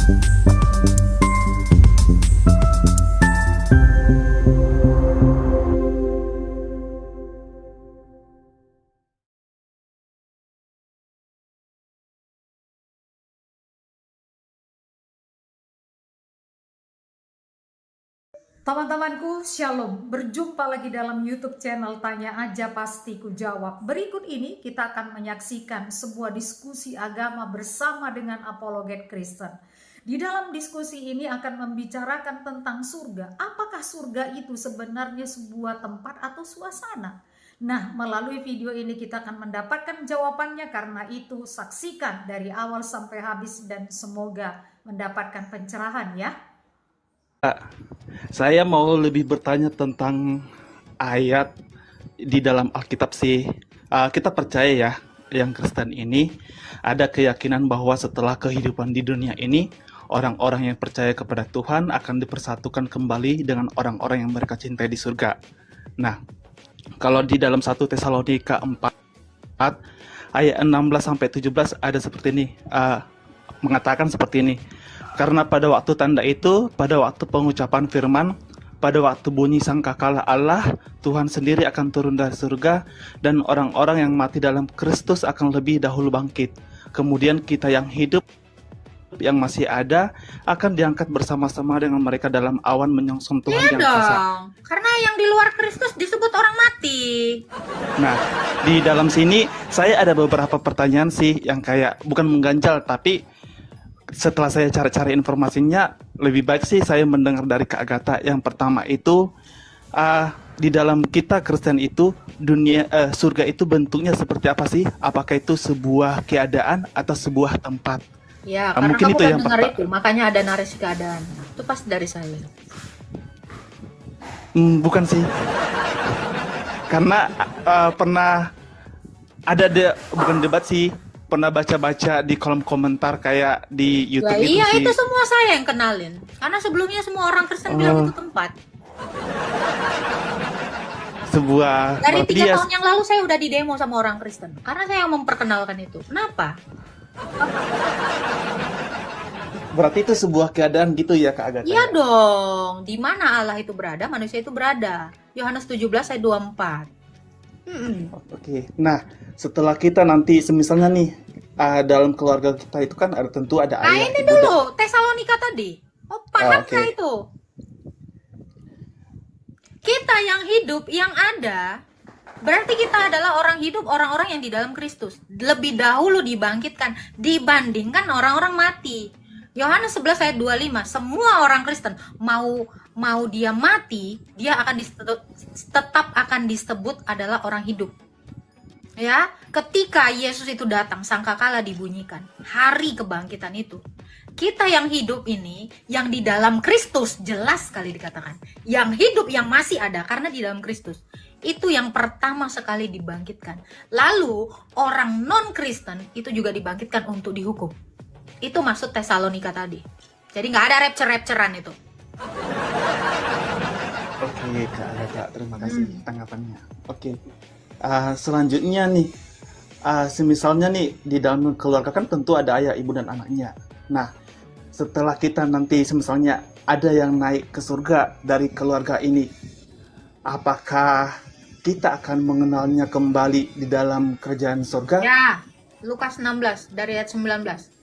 Teman-temanku, Shalom. Berjumpa lagi dalam YouTube channel Tanya Aja Pasti Ku Jawab. Berikut ini kita akan menyaksikan sebuah diskusi agama bersama dengan apologet Kristen. Di dalam diskusi ini akan membicarakan tentang surga. Apakah surga itu sebenarnya sebuah tempat atau suasana? Nah, melalui video ini kita akan mendapatkan jawabannya. Karena itu, saksikan dari awal sampai habis dan semoga mendapatkan pencerahan ya. Saya mau lebih bertanya tentang ayat di dalam Alkitab sih. Kita percaya ya, yang Kristen ini ada keyakinan bahwa setelah kehidupan di dunia ini, orang-orang yang percaya kepada Tuhan akan dipersatukan kembali dengan orang-orang yang mereka cintai di surga. Nah, kalau di dalam 1 Tesalonika 4 ayat 16-17 ada seperti ini, mengatakan seperti ini. Karena pada waktu tanda itu, pada waktu pengucapan firman, pada waktu bunyi sangkakala Allah, Tuhan sendiri akan turun dari surga, dan orang-orang yang mati dalam Kristus akan lebih dahulu bangkit. Kemudian kita yang hidup, yang masih ada, akan diangkat bersama-sama dengan mereka dalam awan menyongsong Tuhan yang kuasa. Karena yang di luar Kristus disebut orang mati. Nah, di dalam sini saya ada beberapa pertanyaan sih yang kayak bukan mengganjal, tapi setelah saya cari-cari informasinya, lebih baik sih saya mendengar dari Kak Agatha. Yang pertama itu, di dalam kita Kristen itu, surga itu bentuknya seperti apa sih? Apakah itu sebuah keadaan atau sebuah tempat? Ya, karena mungkin kamu itu kan yang dengar itu, makanya ada narasi keadaan. Itu pasti dari saya. Bukan sih. Karena pernah ada bukan debat sih. Pernah baca-baca di kolom komentar kayak di YouTube Ya, itu iya, sih. itu semua saya yang kenalin. Karena sebelumnya semua orang Kristen bilang itu tempat. Sebuah Dari 3 dia tahun yang lalu saya udah di demo sama orang Kristen. Karena saya yang memperkenalkan itu. Kenapa? berarti itu sebuah keadaan gitu ya Kak Agatha? Iya dong. Di mana Allah itu berada, manusia itu berada. Yohanes 17 ayat 24. Oke. Nah, setelah kita nanti semisalnya nih dalam keluarga kita itu kan ada tentu ada Nah, ayah, ini ibu, dulu Tesalonika tadi. Oh, paham oke. nggak itu? Kita yang hidup, yang ada, berarti kita adalah orang hidup, orang-orang yang di dalam Kristus. Lebih dahulu dibangkitkan dibandingkan orang-orang mati. Yohanes 11 ayat 25, semua orang Kristen mau dia mati, dia akan tetap akan disebut adalah orang hidup. Ya, ketika Yesus itu datang, sangkakala dibunyikan, hari kebangkitan itu. Kita yang hidup ini, yang di dalam Kristus, jelas sekali dikatakan, yang hidup yang masih ada karena di dalam Kristus, itu yang pertama sekali dibangkitkan. Lalu orang non-Kristen itu juga dibangkitkan untuk dihukum. Itu maksud Tesalonika tadi. Jadi nggak ada rapture-rapturean itu. Oke, Kak Agatha, terima kasih tanggapannya. Oke. Selanjutnya nih, semisalnya nih di dalam keluarga kan tentu ada ayah, ibu dan anaknya. Nah, setelah kita nanti semisalnya ada yang naik ke surga dari keluarga ini, apakah kita akan mengenalnya kembali di dalam kerajaan surga? Ya, Lukas 16 dari ayat 19.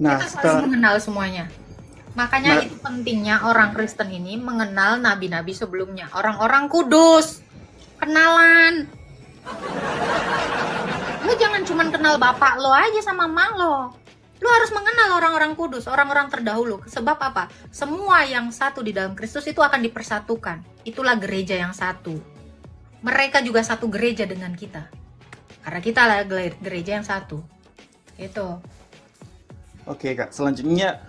Nah, Kita harus mengenal semuanya. Makanya itu pentingnya orang Kristen ini mengenal nabi-nabi sebelumnya. Orang-orang kudus. Kenalan. Lu jangan cuma kenal bapak lo aja sama emak lo. Lu harus mengenal orang-orang kudus, orang-orang terdahulu. Sebab apa? Semua yang satu di dalam Kristus itu akan dipersatukan. Itulah gereja yang satu. Mereka juga satu gereja dengan kita. Karena kita adalah gereja yang satu. Itu. Oke Kak, selanjutnya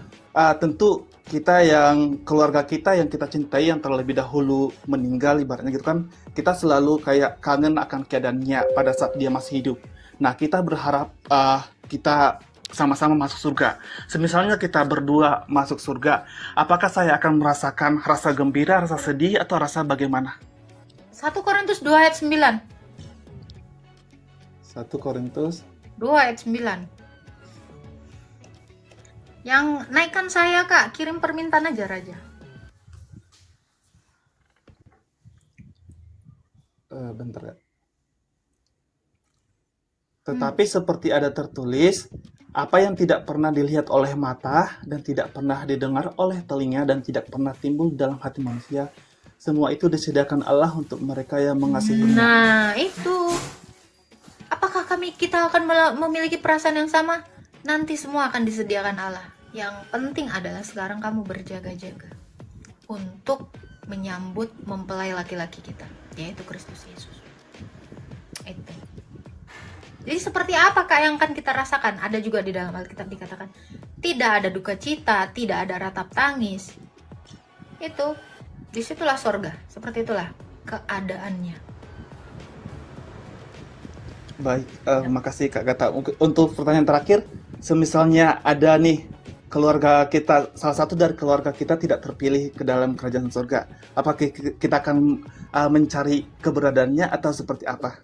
tentu kita yang keluarga kita yang kita cintai yang terlebih dahulu meninggal ibaratnya gitu kan, kita selalu kayak kangen akan keadaannya pada saat dia masih hidup. Nah, kita berharap kita sama-sama masuk surga. Semisalnya kita berdua masuk surga, apakah saya akan merasakan rasa gembira, rasa sedih, atau rasa bagaimana? 1 Korintus 2 ayat 9. 1 Korintus 2 ayat 9. Yang naikkan saya Kak, kirim permintaan aja Raja. Bentar ya. Tetapi seperti ada tertulis, apa yang tidak pernah dilihat oleh mata dan tidak pernah didengar oleh telinga dan tidak pernah timbul dalam hati manusia, semua itu disediakan Allah untuk mereka yang mengasihinya. Nah, itu. Apakah kita akan memiliki perasaan yang sama? Nanti semua akan disediakan Allah. Yang penting adalah sekarang kamu berjaga-jaga untuk menyambut mempelai laki-laki kita, yaitu Kristus Yesus. Itu. Jadi seperti apa Kak yang akan kita rasakan? Ada juga di dalam Alkitab dikatakan, tidak ada duka cita, tidak ada ratap tangis. Itu, disitulah sorga. Seperti itulah keadaannya. Baik, makasih Kak Gata. Untuk pertanyaan terakhir, semisalnya ada nih keluarga kita, salah satu dari keluarga kita tidak terpilih ke dalam kerajaan surga, apakah kita akan mencari keberadaannya atau seperti apa?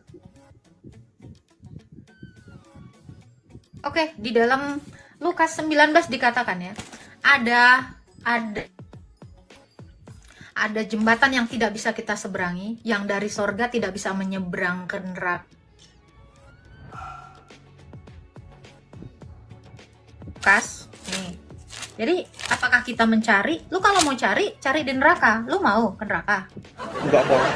Oke, di dalam Lukas 19 dikatakan ya, ada jembatan yang tidak bisa kita seberangi, yang dari sorga tidak bisa menyeberang ke neraka. Lukas, nih. Jadi, apakah kita mencari? Lu kalau mau cari di neraka. Lu mau ke neraka? Enggak dong.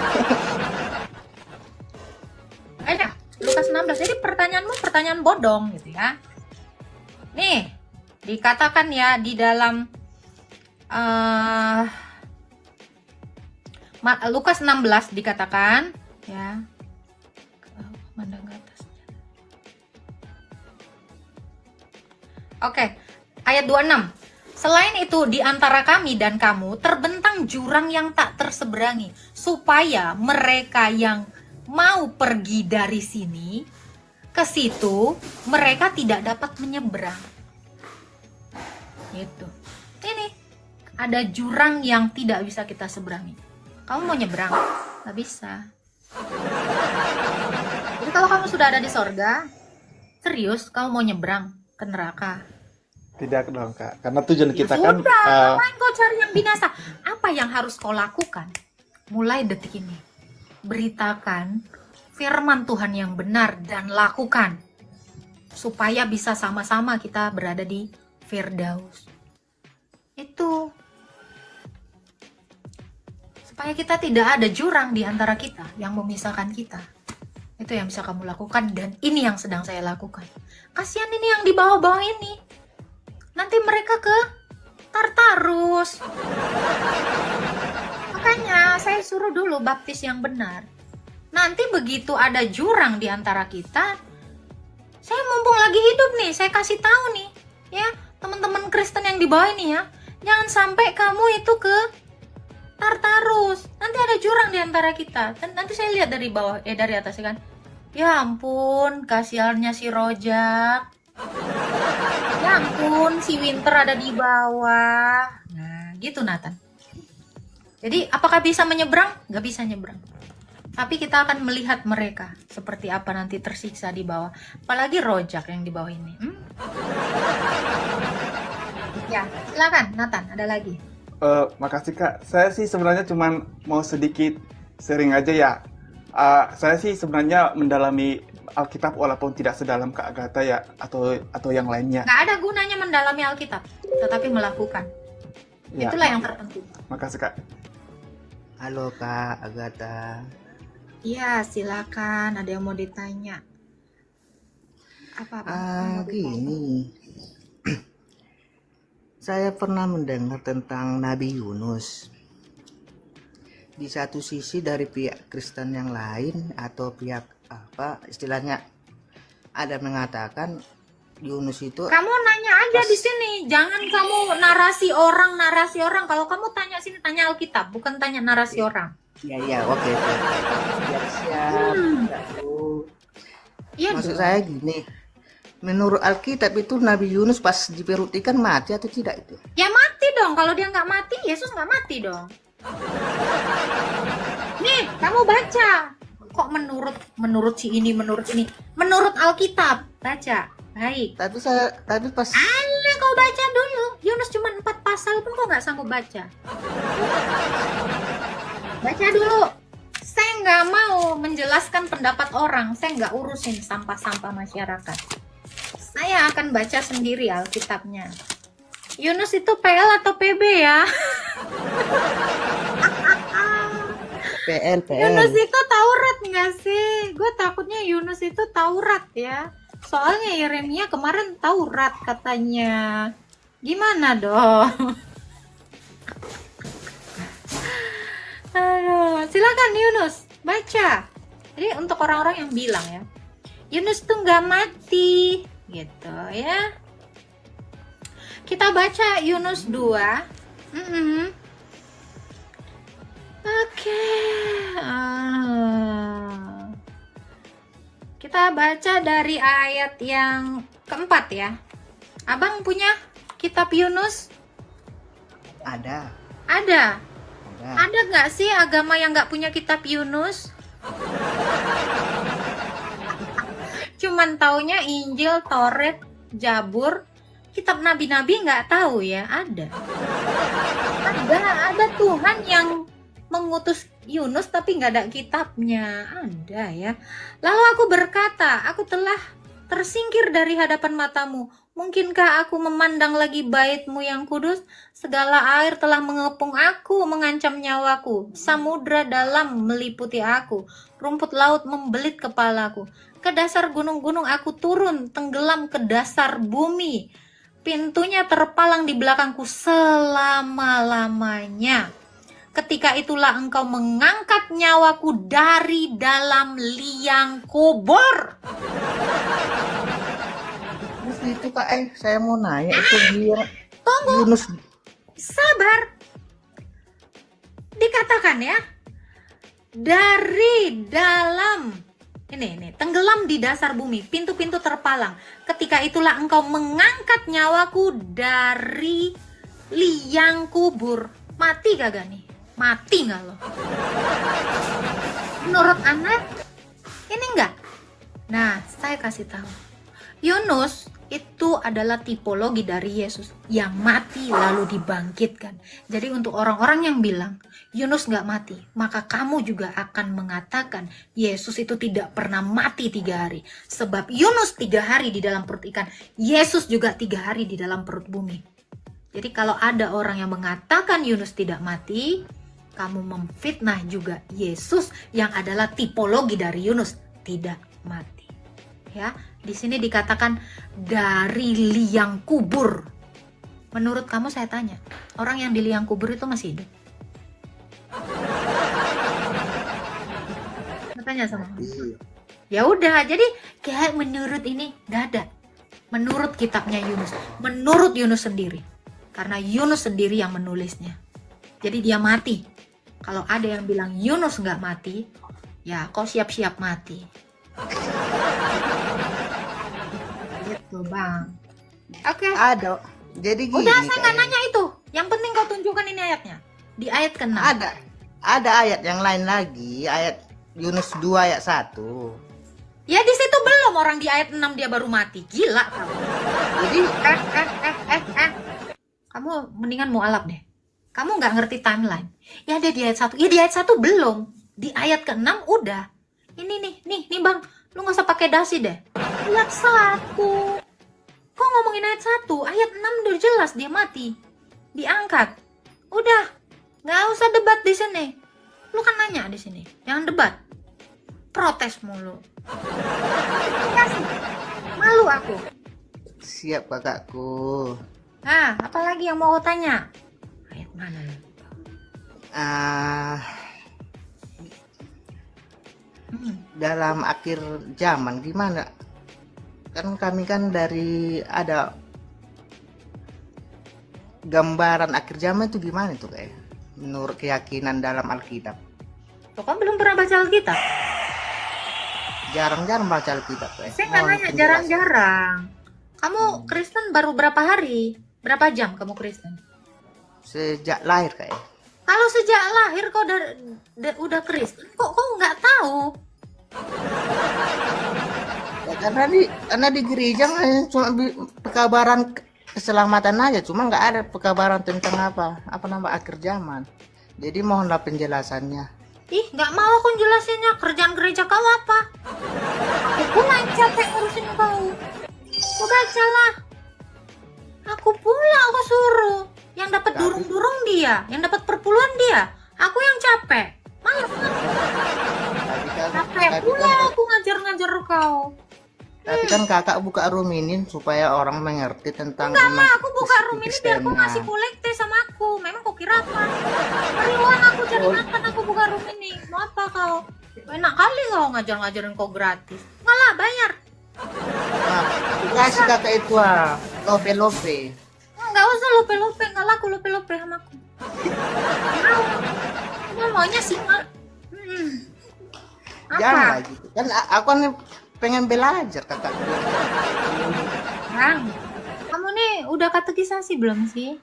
Lukas 16. Jadi pertanyaanmu pertanyaan bodong gitu ya. Nih, dikatakan ya di dalam Lukas 16 dikatakan ya. Mandang ke atas. Oke, ayat 26. Selain itu, di antara kami dan kamu terbentang jurang yang tak terseberangi, supaya mereka yang mau pergi dari sini ke situ, mereka tidak dapat menyeberang. Gitu. Ini ada jurang yang tidak bisa kita seberangi. Kamu mau nyeberang? Gak bisa. Jadi kalau kamu sudah ada di sorga, serius kamu mau nyeberang ke neraka? Tidak dong Kak, karena tujuan kita Sudah, kan ngapain kau cari yang binasa? Apa yang harus kau lakukan mulai detik ini? Beritakan firman Tuhan yang benar dan lakukan, supaya bisa sama-sama kita berada di Firdaus. Itu supaya kita tidak ada jurang di antara kita yang memisahkan kita. Itu yang bisa kamu lakukan, dan ini yang sedang saya lakukan. Kasihan ini yang di bawah-bawah ini, nanti mereka ke Tartarus. Makanya saya suruh dulu baptis yang benar. Nanti begitu ada jurang di antara kita, saya mumpung lagi hidup nih, saya kasih tahu nih ya, teman-teman Kristen yang di bawah ini ya, jangan sampai kamu itu ke Tartarus. Nanti ada jurang di antara kita. Dan nanti saya lihat dari bawah, dari atas ya kan. Ya ampun, kasihannya si Rojak. Ya ampun, si Winter ada di bawah. Nah, gitu Nathan. Jadi, apakah bisa menyeberang? Gak bisa nyeberang. Tapi kita akan melihat mereka seperti apa nanti tersiksa di bawah. Apalagi Rojak yang di bawah ini. Ya, silakan Nathan, ada lagi. Makasih Kak. Saya sih sebenarnya cuma mau sedikit sharing aja ya. Saya sih sebenarnya mendalami Alkitab walaupun tidak sedalam Kak Agatha ya, atau yang lainnya. Gak ada gunanya mendalami Alkitab, tetapi melakukan. Ya. Itulah yang terpenting. Makasih Kak. Halo Kak Agatha. Iya, silakan. Ada yang mau ditanya? Apa? Gini. Saya pernah mendengar tentang Nabi Yunus. Di satu sisi dari pihak Kristen yang lain atau pihak apa istilahnya, ada mengatakan Yunus itu. Kamu nanya aja di sini, jangan kamu narasi orang. Kalau kamu tanya sini, tanya Alkitab, bukan tanya narasi orang. Iya, oke. Siap. Iya. Maksud saya gini, menurut Alkitab itu Nabi Yunus pas diperutikan mati atau tidak itu? Ya mati dong. Kalau dia nggak mati, Yesus nggak mati dong. Nih, kamu baca. Kok menurut si ini, menurut Alkitab, baca. Baik. Tapi pas Alah, Makanya kau baca dulu. Yunus cuma 4 pasal pun kau nggak sanggup baca. Baca dulu. Saya nggak mau menjelaskan pendapat orang. Saya nggak urusin sampah-sampah masyarakat. Saya akan baca sendiri Alkitabnya. Yunus itu PL atau PB ya? PL. Yunus itu Taurat nggak sih? Gue takutnya Yunus itu Taurat ya. Soalnya Yeremia kemarin Taurat katanya. Gimana dong? Aduh, silakan Yunus baca. Jadi untuk orang-orang yang bilang ya, Yunus tuh nggak mati, gitu ya. Kita baca Yunus 2. Oke. Kita baca dari ayat yang keempat ya. Abang punya kitab Yunus? Ada. Ada. Ada nggak sih agama yang nggak punya kitab Yunus? Cuman taunya Injil, Taurat, Jabur, kitab nabi-nabi nggak tahu ya. Ada Tuhan yang mengutus Yunus tapi nggak ada kitabnya. Ada ya. Lalu aku berkata, aku telah tersingkir dari hadapan matamu. Mungkinkah aku memandang lagi bait-Mu yang kudus? Segala air telah mengepung aku, mengancam nyawaku. Samudra dalam meliputi aku. Rumput laut membelit kepalaku. Ke dasar gunung-gunung aku turun, tenggelam ke dasar bumi. Pintunya terpalang di belakangku selama-lamanya. Ketika itulah engkau mengangkat nyawaku dari dalam liang kubur. Terus itu Kak, saya mau nanya itu dia Yunus. Sabar. Dikatakan ya, dari dalam ini tenggelam di dasar bumi, pintu-pintu terpalang. Ketika itulah engkau mengangkat nyawaku dari liang kubur. Mati kagak nih? Mati nggak lo? Menurut Anda ini enggak? Nah, saya kasih tahu. Yunus itu adalah tipologi dari Yesus yang mati lalu dibangkitkan. Jadi untuk orang-orang yang bilang Yunus nggak mati, maka kamu juga akan mengatakan Yesus itu tidak pernah mati 3 hari. Sebab Yunus 3 hari di dalam perut ikan, Yesus juga 3 hari di dalam perut bumi. Jadi kalau ada orang yang mengatakan Yunus tidak mati, kamu memfitnah juga Yesus yang adalah tipologi dari Yunus tidak mati. Ya, di sini dikatakan dari liang kubur. Menurut kamu saya tanya, orang yang di liang kubur itu masih hidup? Saya tanya sama kamu. Ya udah, jadi kayak menurut ini nggak ada. Menurut kitabnya Yunus, menurut Yunus sendiri, karena Yunus sendiri yang menulisnya. Jadi dia mati. Kalau ada yang bilang Yunus nggak mati, ya kau siap-siap mati. Gitu bang. Oke. Ada. Jadi gini. Udah saya nggak nanya itu. Yang penting kau tunjukkan ini ayatnya. Di ayat ke-6. Ada ayat yang lain lagi. Ayat Yunus 2 ayat 1. Ya di situ belum, orang di ayat 6 dia baru mati. Gila kamu. Jadi Kamu mendingan mualaf deh. Kamu nggak ngerti timeline. Ya ada di ayat 1. Ya di ayat 1 belum. Di ayat ke-6 udah. Ini nih bang. Lu nggak usah pakai dasi deh. Ayat 1. Kok ngomongin ayat 1? Ayat 6 udah jelas dia mati. Diangkat. Udah. Nggak usah debat di sini. Lu kan nanya di sini. Jangan debat. Protes mulu. Malu aku. siap kakakku. Nah, apalagi yang mau kau tanya? Ayat mana nih? Dalam akhir zaman gimana? Kan kami kan dari ada gambaran akhir zaman itu gimana tuh kayak menurut keyakinan dalam Alkitab? Tuh kan belum pernah baca Alkitab? Jarang-jarang baca Alkitab kayak. Saya nggak nanya, jarang-jarang. Kamu Kristen baru berapa hari? Berapa jam kamu Kristen? Sejak lahir kayak. Kalau sejak lahir kau udah Kristen, kok kau nggak tahu? Ya, karena di gereja kan cuma pekabaran keselamatan aja, cuma nggak ada pekabaran tentang apa nama akhir zaman. Jadi mohonlah penjelasannya. Ih, nggak mau aku jelasinnya. Kerjaan gereja kau apa? Aku pula yang capek ngurusin kau. Kau bacalah. Aku pula aku suruh. Yang dapat Tapi- durung-durung dia, yang dapat perpuluhan dia. Aku yang capek. Malas kan? Capek pula aku ngajar-ngajar kau. Tapi kan kakak buka room ini supaya orang mengerti tentang Enggak iman mah, aku buka room ini biar kau Kristennya. ngasih kolekte sama aku. Memang kau kira apa? Cari uang aku cari makan, aku buka room ini. Mau apa kau? Enak kali kau ngajar-ngajarin kau gratis. Enggak lah, bayar. Nah, kasih kakak itu lope. Enggak usah lope-lope, enggak laku lope-lope sama aku. Mau maunya singa. Jangan Apa? gitu. Kan aku kan pengen belajar kakak. Bang, kamu nih udah katekisasi belum sih?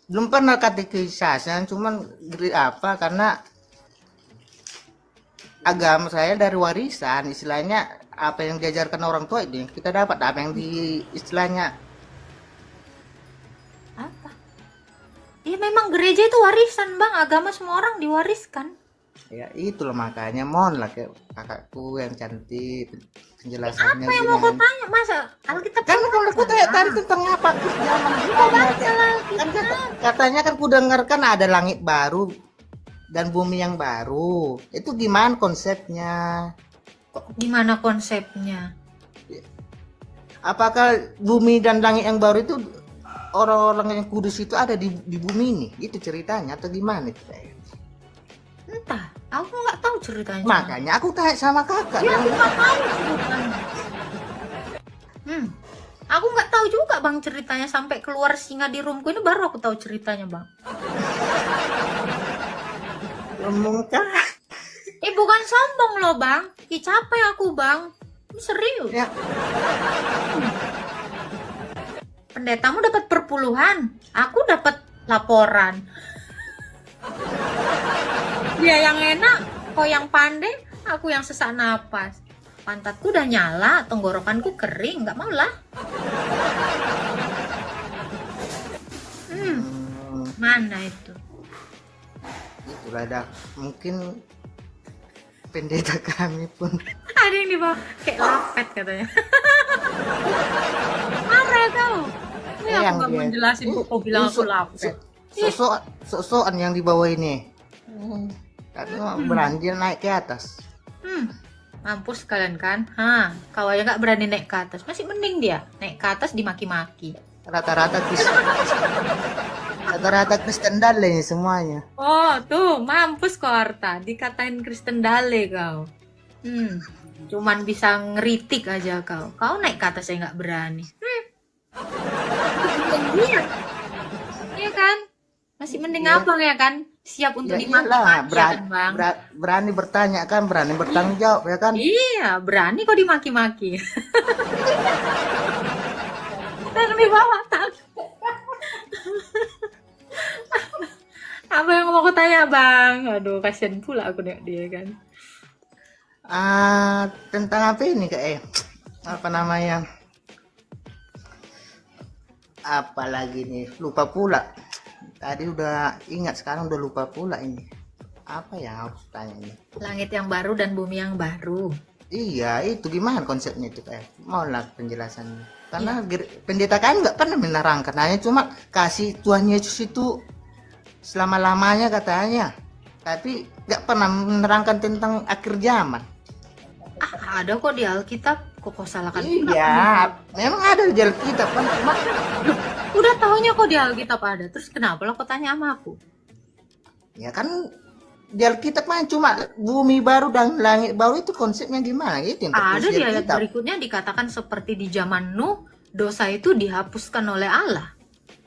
Belum pernah katekisasi, cuman karena agama saya dari warisan, istilahnya apa yang diajarkan orang tua itu yang kita dapat, apa yang di istilahnya Apa? Ya memang gereja itu warisan bang, agama semua orang diwariskan. ya itulah, makanya mohon lah ke kakakku yang cantik penjelasannya Apa yang mau kau gimana. tanya? Masa Alkitab? Kan kalau aku tanya tadi tentang apa zaman kan katanya kan ku dengarkan ada langit baru dan bumi yang baru. Itu gimana konsepnya? Gimana konsepnya? Apakah bumi dan langit yang baru itu orang-orang yang kudus itu ada di bumi ini? Itu ceritanya atau gimana itu? Entah, aku nggak tahu ceritanya. Makanya aku tanya sama kakak. Ya, aku nggak tahu ceritanya. Aku nggak tahu juga bang ceritanya sampai keluar singa di roomku ini baru aku tahu ceritanya bang. Ngomongkah? Bukan sombong loh bang. Capek aku bang. Ini serius. Ya, Pendetamu dapat perpuluhan, aku dapat laporan. Dia yang enak, kau yang pandai, aku yang sesak napas. Pantatku udah nyala, tenggorokanku kering, nggak mau lah. Mana itu? itulah dah. Mungkin pendeta kami pun Ada yang di bawah, kayak lapet katanya. Marah kau. Ini aku yang nggak mau dia- jelasin, kau bilang aku lapet. Sok-sokan yang di bawah ini. Karena berani dia naik ke atas. Mampus kalian kan? Kau aja nggak berani naik ke atas. Masih mending dia naik ke atas dimaki-maki. Rata-rata Kristen Dale ini semuanya. Oh, tuh mampus kau Arta. Dikatain Kristen Dale kau. Cuman bisa ngeritik aja kau. Kau naik ke atas saya nggak berani. Iya. Iya kan? Masih mending abang ya kan? Siap untuk Ya iyalah, dimaki-maki ya kan bang? berani bertanya kan, berani bertanggung jawab ya kan. Iya, berani kok dimaki-maki. Yang di bawah tak. Apa yang mau aku tanya bang? Aduh, kasihan pula aku nengok dia kan. Tentang apa ini apa namanya? Apalagi nih, lupa pula. Tadi udah ingat, sekarang udah lupa pula ini. Apa yang harus tanya ini? Langit yang baru dan bumi yang baru. Iya, itu gimana konsepnya itu Maulah penjelasannya. Karena pendeta kan nggak pernah menerangkan, hanya cuma kasih Tuhan Yesus itu selama-lamanya katanya. Tapi nggak pernah menerangkan tentang akhir zaman. Ada kok di Alkitab. Kok kau salahkan? Iya, memang ada di Alkitab kan. Cuma Udah tahunya kok di Alkitab ada. Terus kenapa lo kok tanya sama aku? ya kan di Alkitab mah cuma bumi baru dan langit baru, itu konsepnya gimana? Itu yang tertulis Ada di ayat Alkitab. berikutnya dikatakan seperti di zaman Nuh, dosa itu dihapuskan oleh Allah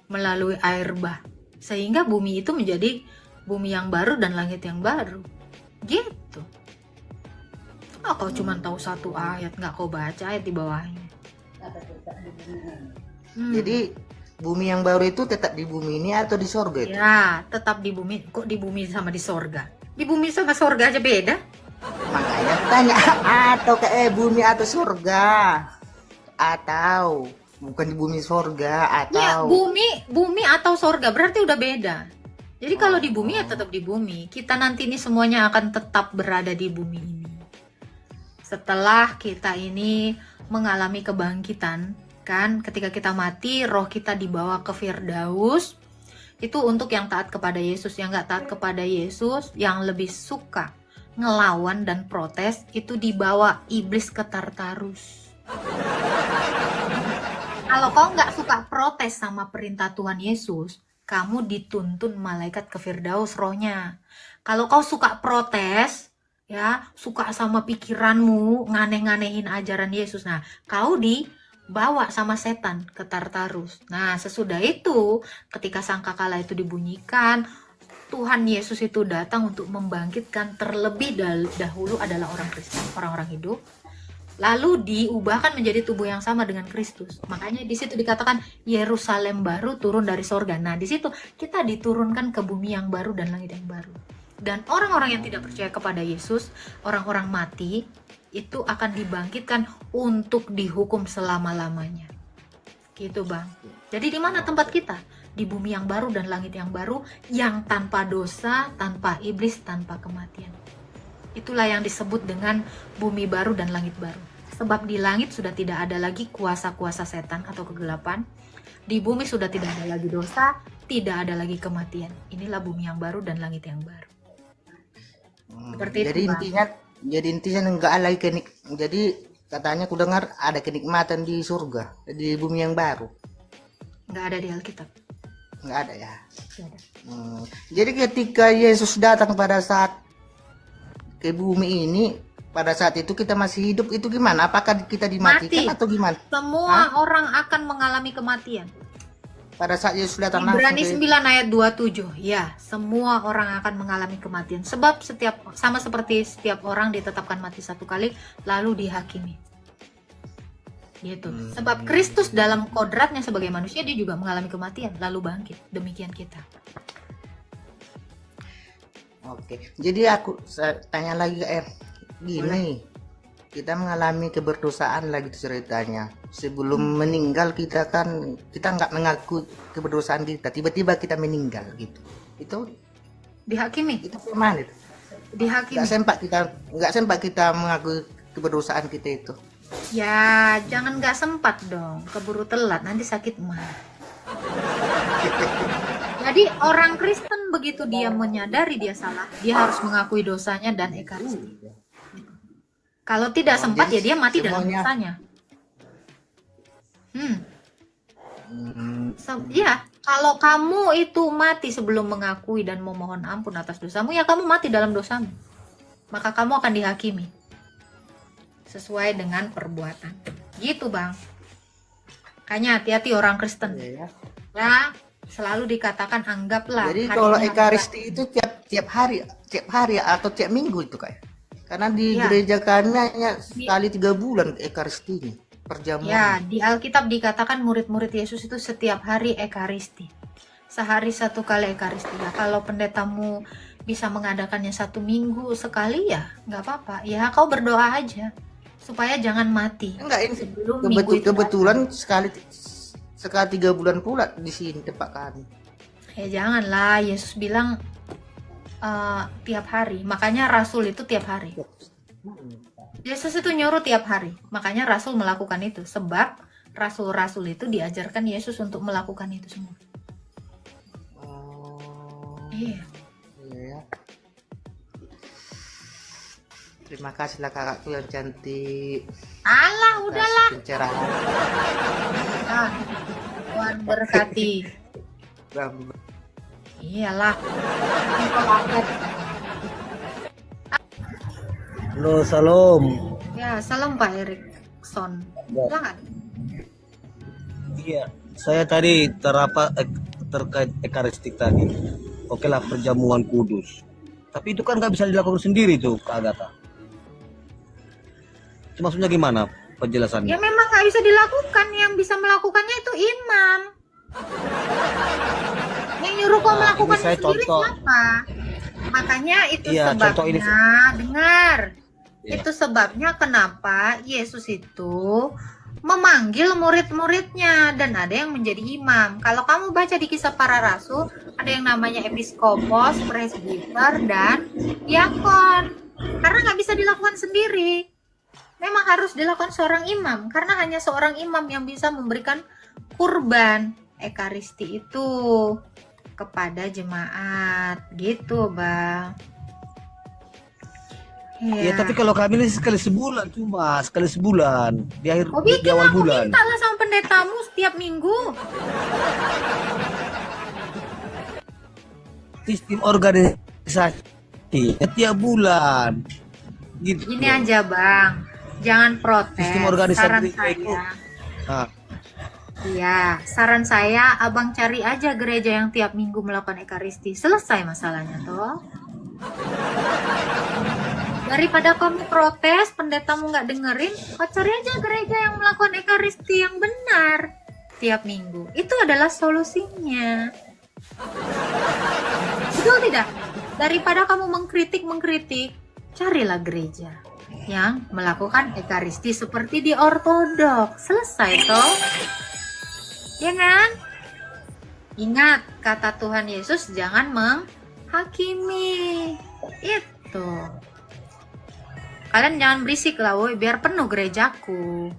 melalui air bah. Sehingga bumi itu menjadi bumi yang baru dan langit yang baru. Gitu. Kau cuma tahu satu ayat, nggak kau baca ayat di bawahnya. Jadi bumi yang baru itu tetap di bumi ini atau di sorga itu? Ya, tetap di bumi. Kok di bumi sama di sorga? Di bumi sama sorga aja beda. Makanya aku tanya atau bumi atau surga atau bukan di bumi sorga Ya, atau bumi atau sorga berarti udah beda. Jadi kalau di bumi ya tetap di bumi. Kita nanti ini semuanya akan tetap berada di bumi ini. Setelah kita ini mengalami kebangkitan, kan ketika kita mati, roh kita dibawa ke Firdaus. Itu untuk yang taat kepada Yesus. Yang nggak taat kepada Yesus, yang lebih suka ngelawan dan protes, itu dibawa iblis ke Tartarus. Kalau kau nggak suka protes sama perintah Tuhan Yesus, kamu dituntun malaikat ke Firdaus rohnya. Kalau kau suka protes, ya, suka sama pikiranmu, nganeh-nganehin ajaran Yesus, nah, kau dibawa sama setan ke Tartarus. Nah, sesudah itu, ketika sangkakala itu dibunyikan, Tuhan Yesus itu datang untuk membangkitkan terlebih dahulu adalah orang Kristen, orang-orang hidup. Lalu diubahkan menjadi tubuh yang sama dengan Kristus. Makanya di situ dikatakan Yerusalem baru turun dari sorga. Nah, di situ kita diturunkan ke bumi yang baru dan langit yang baru. Dan orang-orang yang tidak percaya kepada Yesus, orang-orang mati, itu akan dibangkitkan untuk dihukum selama-lamanya. Gitu, Bang. Jadi di mana tempat kita? Di bumi yang baru dan langit yang baru, yang tanpa dosa, tanpa iblis, tanpa kematian. Itulah yang disebut dengan bumi baru dan langit baru. Sebab di langit sudah tidak ada lagi kuasa-kuasa setan atau kegelapan. Di bumi sudah tidak ada lagi dosa, tidak ada lagi kematian. Inilah bumi yang baru dan langit yang baru. Seperti jadi itu, Bang. intinya enggak lagi jadi katanya aku dengar ada kenikmatan di surga, di bumi yang baru. Nggak ada di Alkitab. Enggak ada ya. Nggak ada. Jadi ketika Yesus datang pada saat ke bumi ini, pada saat itu kita masih hidup, itu gimana? Apakah kita dimatikan Mati. atau gimana? Semua orang akan mengalami kematian. Pada saat Yesus datang langsung Ibrani 9 ayat 27. Ya, semua orang akan mengalami kematian. Sebab sama seperti setiap orang ditetapkan mati satu kali, lalu dihakimi. Gitu. Sebab Kristus dalam kodratnya sebagai manusia, dia juga mengalami kematian, lalu bangkit. Demikian kita. Oke, jadi saya tanya lagi gini, kita mengalami keberdosaan lagi ceritanya. Sebelum meninggal kita nggak mengaku keberdosaan kita, tiba-tiba kita meninggal gitu. Itu Dihakimi. itu gimana itu? Dihakimi. Nggak sempat kita mengaku keberdosaan kita itu. Ya, jangan nggak sempat dong. Keburu telat, nanti sakit mah. Jadi orang Kristen begitu dia menyadari dia salah, dia harus mengakui dosanya dan ekaristi. Kalau tidak sempat ya dia mati dalam dosanya. Ya, kalau kamu itu mati sebelum mengakui dan memohon ampun atas dosamu, ya kamu mati dalam dosamu. Maka kamu akan dihakimi sesuai dengan perbuatan. Gitu, Bang. Makanya hati-hati orang Kristen. Ya, selalu dikatakan anggaplah. Jadi kalau ekaristi itu tiap hari atau tiap minggu itu kayak. Karena di gereja kami hanya sekali 3 bulan ekaristinya perjamuan. Ya, di Alkitab dikatakan murid-murid Yesus itu setiap hari ekaristi. Sehari 1 kali ekaristi. Ya, kalau pendetamu bisa mengadakannya 1 minggu sekali ya nggak apa-apa. Ya, kau berdoa aja supaya jangan mati. Enggak, ini sebelum minggu itu kebetulan sekali 3 bulan pula di sini tempat kami. Ya janganlah, Yesus bilang tiap hari. Makanya Rasul itu tiap hari. Yesus itu nyuruh tiap hari. Makanya Rasul melakukan itu. Sebab Rasul-Rasul itu diajarkan Yesus untuk melakukan itu semua. Iya. Iya. Terima kasihlah kakakku yang cantik. Alah, udahlah. Pencerahan. Nah, Tuhan berkati. Iyalah. Halo, salam. Ya, salam Pak Erikson. Silakan. Iya, saya tadi terkait ekaristik tadi. Oke lah, perjamuan kudus. Tapi itu kan nggak bisa dilakukan sendiri tuh, Kak Agatha. Itu maksudnya gimana penjelasannya? Ya memang nggak bisa dilakukan. Yang bisa melakukannya itu imam. Yang nyuruh kau melakukan saya sendiri contoh. siapa? Makanya itu Iya, contoh sebabnya, ini. dengar. Iya. Itu sebabnya kenapa Yesus itu memanggil murid-muridnya dan ada yang menjadi imam. Kalau kamu baca di Kisah Para Rasul, ada yang namanya episkopos, presbiter, dan diakon. Karena nggak bisa dilakukan sendiri. Memang harus dilakukan seorang imam, karena hanya seorang imam yang bisa memberikan kurban ekaristi itu kepada jemaat. Gitu, Bang. Ya, tapi kalau kami ini sekali sebulan di akhir Oh, di bikin awal aku bulan. minta lah sama pendetamu setiap minggu. Sistem organisasi setiap bulan. Gitu. Ini aja, Bang. Jangan protes. Sistem organisasi Saran itu. saya. Nah, Iya, saran saya abang cari aja gereja yang tiap minggu melakukan ekaristi. Selesai masalahnya toh. Daripada kamu protes, pendetamu nggak dengerin, kau cari aja gereja yang melakukan ekaristi yang benar tiap minggu. Itu adalah solusinya. Betul tidak? Daripada kamu mengkritik, carilah gereja yang melakukan ekaristi seperti di ortodoks. Selesai toh. Ya kan? Ingat kata Tuhan Yesus, jangan menghakimi. Itu. Kalian jangan berisik lah, woi, biar penuh gerejaku.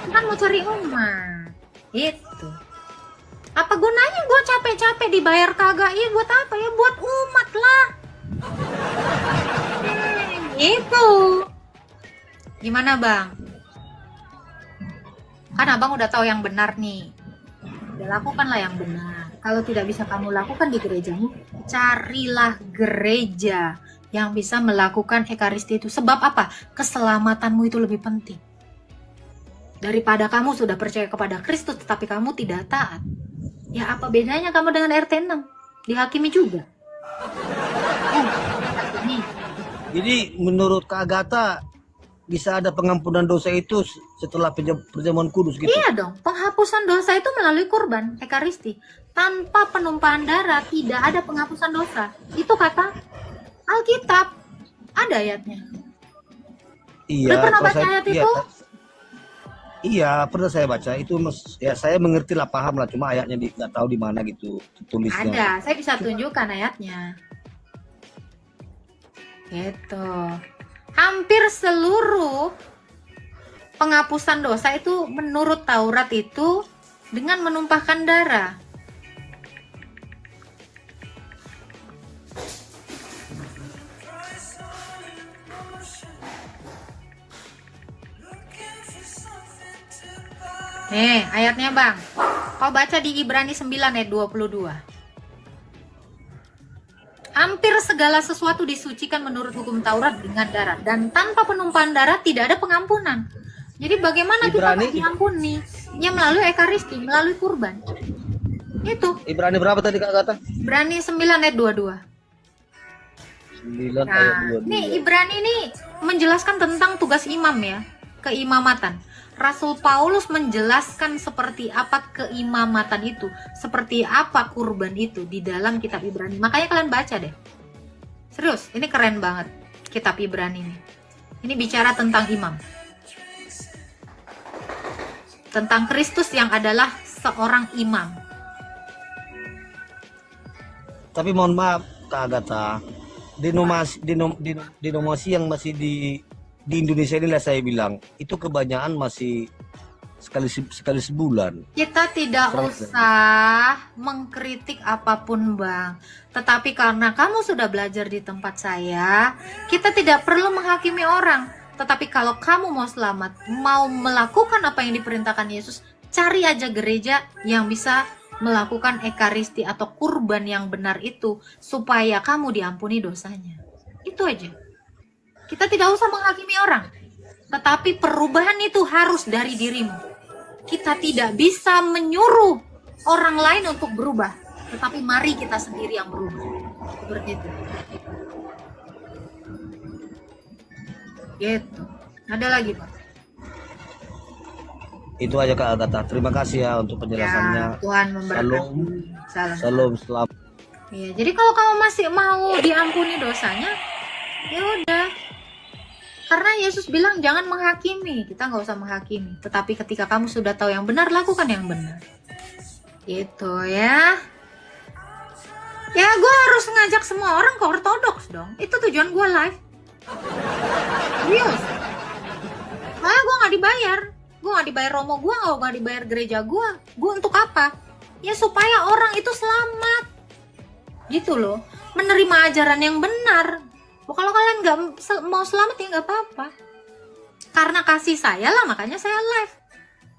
Kan mau cari umat. Itu. Apa gunanya gue capek-capek dibayar kagak? Iya, buat apa ya? Buat umat lah. Itu. Gimana, Bang? Kan abang udah tahu yang benar nih. Udah lakukanlah yang benar. Kalau tidak bisa kamu lakukan di gerejamu, carilah gereja yang bisa melakukan ekaristi itu. Sebab apa? Keselamatanmu itu lebih penting. Daripada kamu sudah percaya kepada Kristus tetapi kamu tidak taat. Ya apa bedanya kamu dengan RT 6? Dihakimi juga. Hakimi. jadi menurut Kak Agatha bisa ada pengampunan dosa itu setelah perjamuan kudus gitu. Iya dong, penghapusan dosa itu melalui kurban ekaristi. Tanpa penumpahan darah tidak ada penghapusan dosa. Itu kata Alkitab. Ada ayatnya. Iya. Udah pernah kalau baca saya- ayat iya, itu? Iya, pernah saya baca itu. Ya saya mengerti lah, paham lah. Cuma ayatnya nggak tahu di mana gitu tulisnya. Ada, saya bisa tunjukkan ayatnya. Gitu. Hampir seluruh penghapusan dosa itu menurut Taurat itu dengan menumpahkan darah. Nih, ayatnya Bang. Kau baca di Ibrani 9 ayat 22. Hampir segala sesuatu disucikan menurut hukum Taurat dengan darah, dan tanpa penumpahan darah tidak ada pengampunan. Jadi bagaimana kita Ibrani- mau diampuni? Ya melalui ekaristi, melalui kurban. Itu. Ibrani berapa tadi Kak Agatha? Ibrani 9 ayat 22. 9 ayat Nah, 22. nih Ibrani ini menjelaskan tentang tugas imam ya, keimamatan. Rasul Paulus menjelaskan seperti apa keimamatan itu, seperti apa kurban itu di dalam kitab Ibrani. Makanya kalian baca deh. Serius, ini keren banget kitab Ibrani ini. Ini bicara tentang imam. Tentang Kristus yang adalah seorang imam. Tapi mohon maaf Kak Agatha, denominasi yang masih di Indonesia inilah saya bilang itu kebanyakan masih sekali sebulan. Kita tidak usah mengkritik apapun Bang. Tetapi karena kamu sudah belajar di tempat saya, kita tidak perlu menghakimi orang. Tetapi kalau kamu mau selamat, mau melakukan apa yang diperintahkan Yesus, cari aja gereja yang bisa melakukan ekaristi atau kurban yang benar itu, supaya kamu diampuni dosanya. Itu aja. Kita tidak usah menghakimi orang, tetapi perubahan itu harus dari dirimu. Kita tidak bisa menyuruh orang lain untuk berubah, tetapi mari kita sendiri yang berubah. Seperti itu. Gitu. Ada lagi Pak? Itu aja Kak Agatha. Terima kasih ya untuk penjelasannya. Ya, Tuhan memberkati. Salam. Salam, selamat. Iya, jadi kalau kamu masih mau diampuni dosanya, ya udah. Karena Yesus bilang jangan menghakimi, kita nggak usah menghakimi. Tetapi ketika kamu sudah tahu yang benar, lakukan yang benar. Gitu ya. Ya gue harus ngajak semua orang ke ortodoks dong. Itu tujuan gue live. Serius. Makanya gue nggak dibayar. Gue nggak dibayar romo gue, nggak dibayar gereja gue. Gue untuk apa? Ya supaya orang itu selamat. Gitu loh. Menerima ajaran yang benar. Kalau kalian nggak mau selamat ya nggak apa-apa. Karena kasih saya lah, makanya saya live.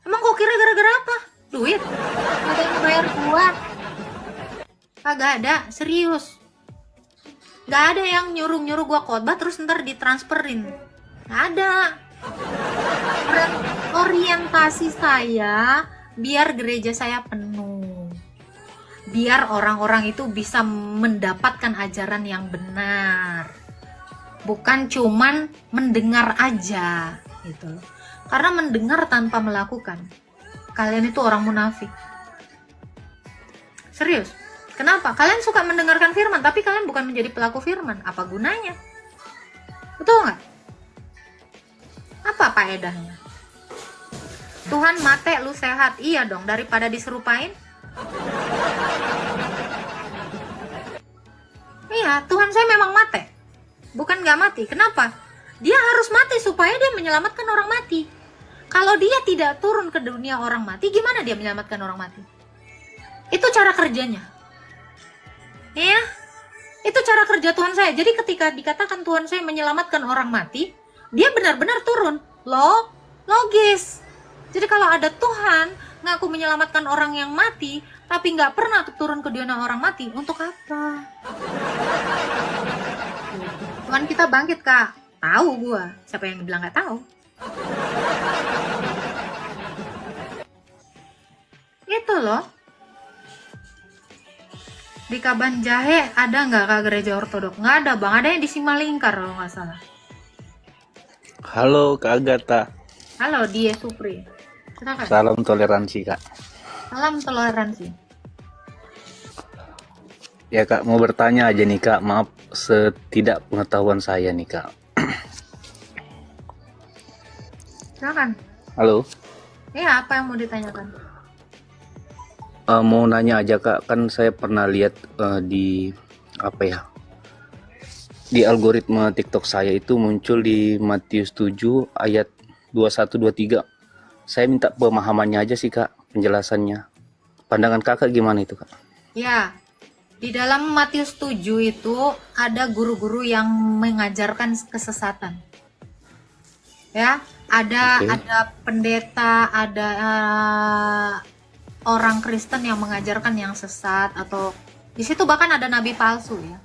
Emang kok kira gara-gara apa? Duit? Gak ada yang bayar gua. Kagak ada, serius. Gak ada yang nyuruh-nyuruh gua khotbah terus ntar ditransferin. Gak ada. Orientasi saya biar gereja saya penuh. Biar orang-orang itu bisa mendapatkan ajaran yang benar. Bukan cuman mendengar aja gitu. Karena mendengar tanpa melakukan, kalian itu orang munafik. Serius. Kenapa? Kalian suka mendengarkan firman tapi kalian bukan menjadi pelaku firman. Apa gunanya? Betul nggak? Apa faedahnya? Tuhan mate lu sehat. Iya dong, daripada diserupain. Iya, Tuhan saya memang mate. Bukan nggak mati. Kenapa? Dia harus mati supaya dia menyelamatkan orang mati. Kalau dia tidak turun ke dunia orang mati, gimana dia menyelamatkan orang mati? Itu cara kerjanya. Ya, itu cara kerja Tuhan saya. Jadi ketika dikatakan Tuhan saya menyelamatkan orang mati, dia benar-benar turun. Logis. Jadi kalau ada Tuhan ngaku menyelamatkan orang yang mati, tapi nggak pernah turun ke dunia orang mati, untuk apa? Tuhan kita bangkit, Kak. Tahu gua. Siapa yang bilang nggak tahu? Itu loh. Di Kaban Jahe ada nggak Kak gereja ortodok? Nggak ada bang. Ada yang di Simalingkar kalau nggak salah. Halo Kak Agatha. Halo Die Supri. Silakan. Salam toleransi Kak. Salam toleransi. Ya Kak, mau bertanya aja nih Kak, maaf setidak pengetahuan saya nih Kak. Silakan. Halo, Ya, apa yang mau ditanyakan? mau nanya aja Kak, kan saya pernah lihat di apa ya, di algoritma TikTok saya itu muncul di Matius 7 ayat 21-23. Saya minta pemahamannya aja sih Kak, penjelasannya. Pandangan Kakak gimana itu Kak? Ya, di dalam Matius 7 itu ada guru-guru yang mengajarkan kesesatan. Ya, ada Oke. ada pendeta, ada orang Kristen yang mengajarkan yang sesat, atau di situ bahkan ada nabi palsu ya.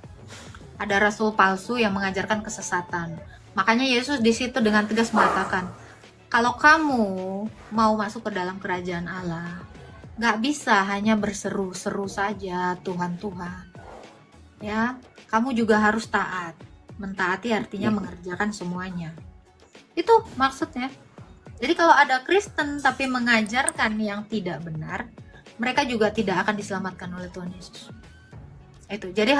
Ada rasul palsu yang mengajarkan kesesatan. Makanya Yesus di situ dengan tegas mengatakan, kalau kamu mau masuk ke dalam kerajaan Allah, nggak bisa hanya berseru-seru saja Tuhan Tuhan. Ya, kamu juga harus taat. Mentaati artinya mengerjakan semuanya. Itu maksudnya. Jadi kalau ada Kristen tapi mengajarkan yang tidak benar, mereka juga tidak akan diselamatkan oleh Tuhan Yesus. Itu. Jadi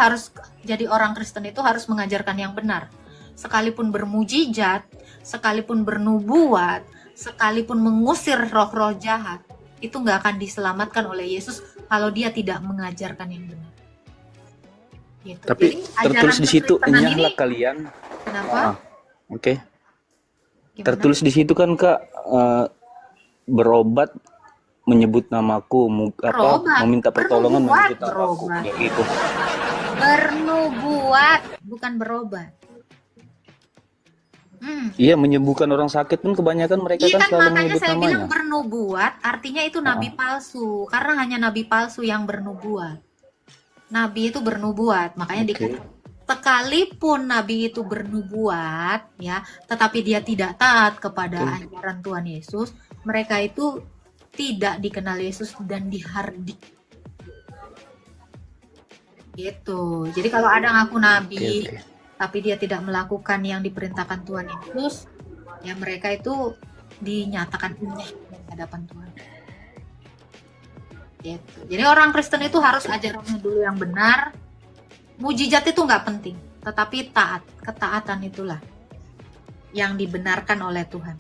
jadi orang Kristen itu harus mengajarkan yang benar. Sekalipun bermujizat, sekalipun bernubuat, sekalipun mengusir roh-roh jahat, itu nggak akan diselamatkan oleh Yesus kalau dia tidak mengajarkan yang benar. Gitu. Tapi Jadi, ajaran tertulis di situ kekristenan enyahlah ini, kalian. kenapa? Oke. Gimana? Tertulis di situ kan Kak, berobat menyebut namaku, Berobat, meminta pertolongan bernubuat, menyebut namaku. berobat. Ya gitu. Bernubuat, bukan berobat. Iya, menyembuhkan orang sakit pun kebanyakan mereka Iya kan kan, selalu makanya menyebut saya bilang namanya. bernubuat artinya itu nabi palsu, karena hanya nabi palsu yang bernubuat. Nabi itu bernubuat, makanya Oke. sekalipun nabi itu bernubuat ya, tetapi dia tidak taat kepada ajaran Tuhan Yesus, mereka itu tidak dikenal Yesus dan dihardik. Gitu. Jadi kalau ada ngaku nabi, Oke. tapi dia tidak melakukan yang diperintahkan Tuhan Yesus, ya mereka itu dinyatakan enyeh di hadapan Tuhan. Gitu. Jadi orang Kristen itu harus ajarannya dulu yang benar. Mujizat itu nggak penting, tetapi taat, ketaatan itulah yang dibenarkan oleh Tuhan.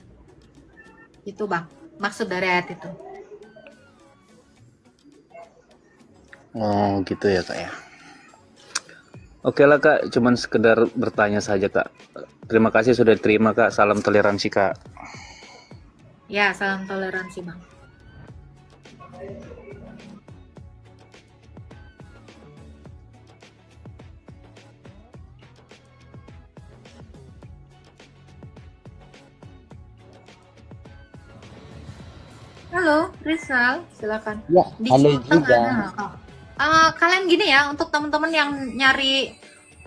Itu Bang, maksud dari ayat itu. Oh gitu ya Kak ya. Oke lah Kak, cuman sekedar bertanya saja Kak. Terima kasih sudah diterima Kak, salam toleransi Kak. Ya, salam toleransi Bang. Halo, Rizal, silakan. Ya, Di halo Sulteng juga. ada. Kalian gini ya, untuk teman-teman yang nyari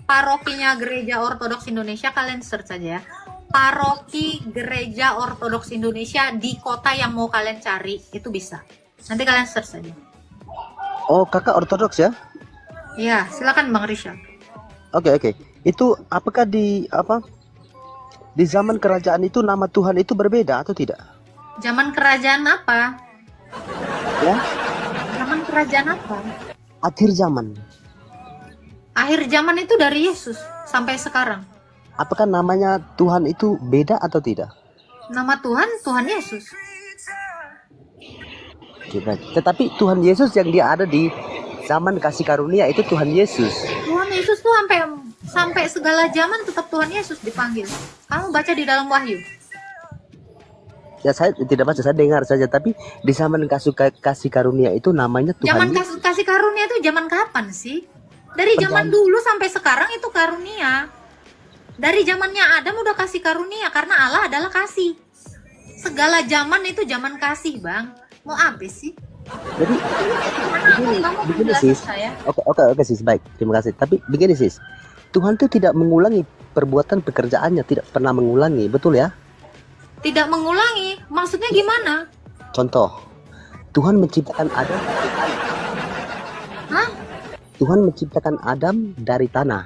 parokinya Gereja Ortodoks Indonesia, kalian search aja ya. Paroki Gereja Ortodoks Indonesia di kota yang mau kalian cari, itu bisa. Nanti kalian search aja. Oh, kakak ortodoks ya? Ya, silakan Bang Rizal. Oke. Itu apakah di zaman kerajaan itu nama Tuhan itu berbeda atau tidak? Zaman kerajaan apa? Ya, Zaman kerajaan apa? akhir zaman. Akhir zaman itu dari Yesus sampai sekarang. Apakah namanya Tuhan itu beda atau tidak? Nama Tuhan, Tuhan Yesus. Oke, baik. Tetapi Tuhan Yesus yang dia ada di zaman kasih karunia itu Tuhan Yesus. Tuhan Yesus tuh sampai segala zaman tetap Tuhan Yesus dipanggil. Kamu baca di dalam Wahyu. Ya, saya tidak baca, saya dengar saja. Tapi di zaman kasih karunia itu namanya Tuhan Zaman Yesus. kasih karunia itu zaman kapan sih? Dari zaman dulu sampai sekarang itu karunia. Dari zamannya Adam udah kasih karunia karena Allah adalah kasih. Segala zaman itu zaman kasih, Bang. Mau apa sih? Jadi begini sis. Oke sis, baik. Terima kasih. Tapi begini sis. Tuhan itu tidak mengulangi perbuatan pekerjaannya, tidak pernah mengulangi, betul ya? Tidak mengulangi. Maksudnya gimana? Contoh, Tuhan menciptakan Adam. Hah? Tuhan menciptakan Adam dari tanah,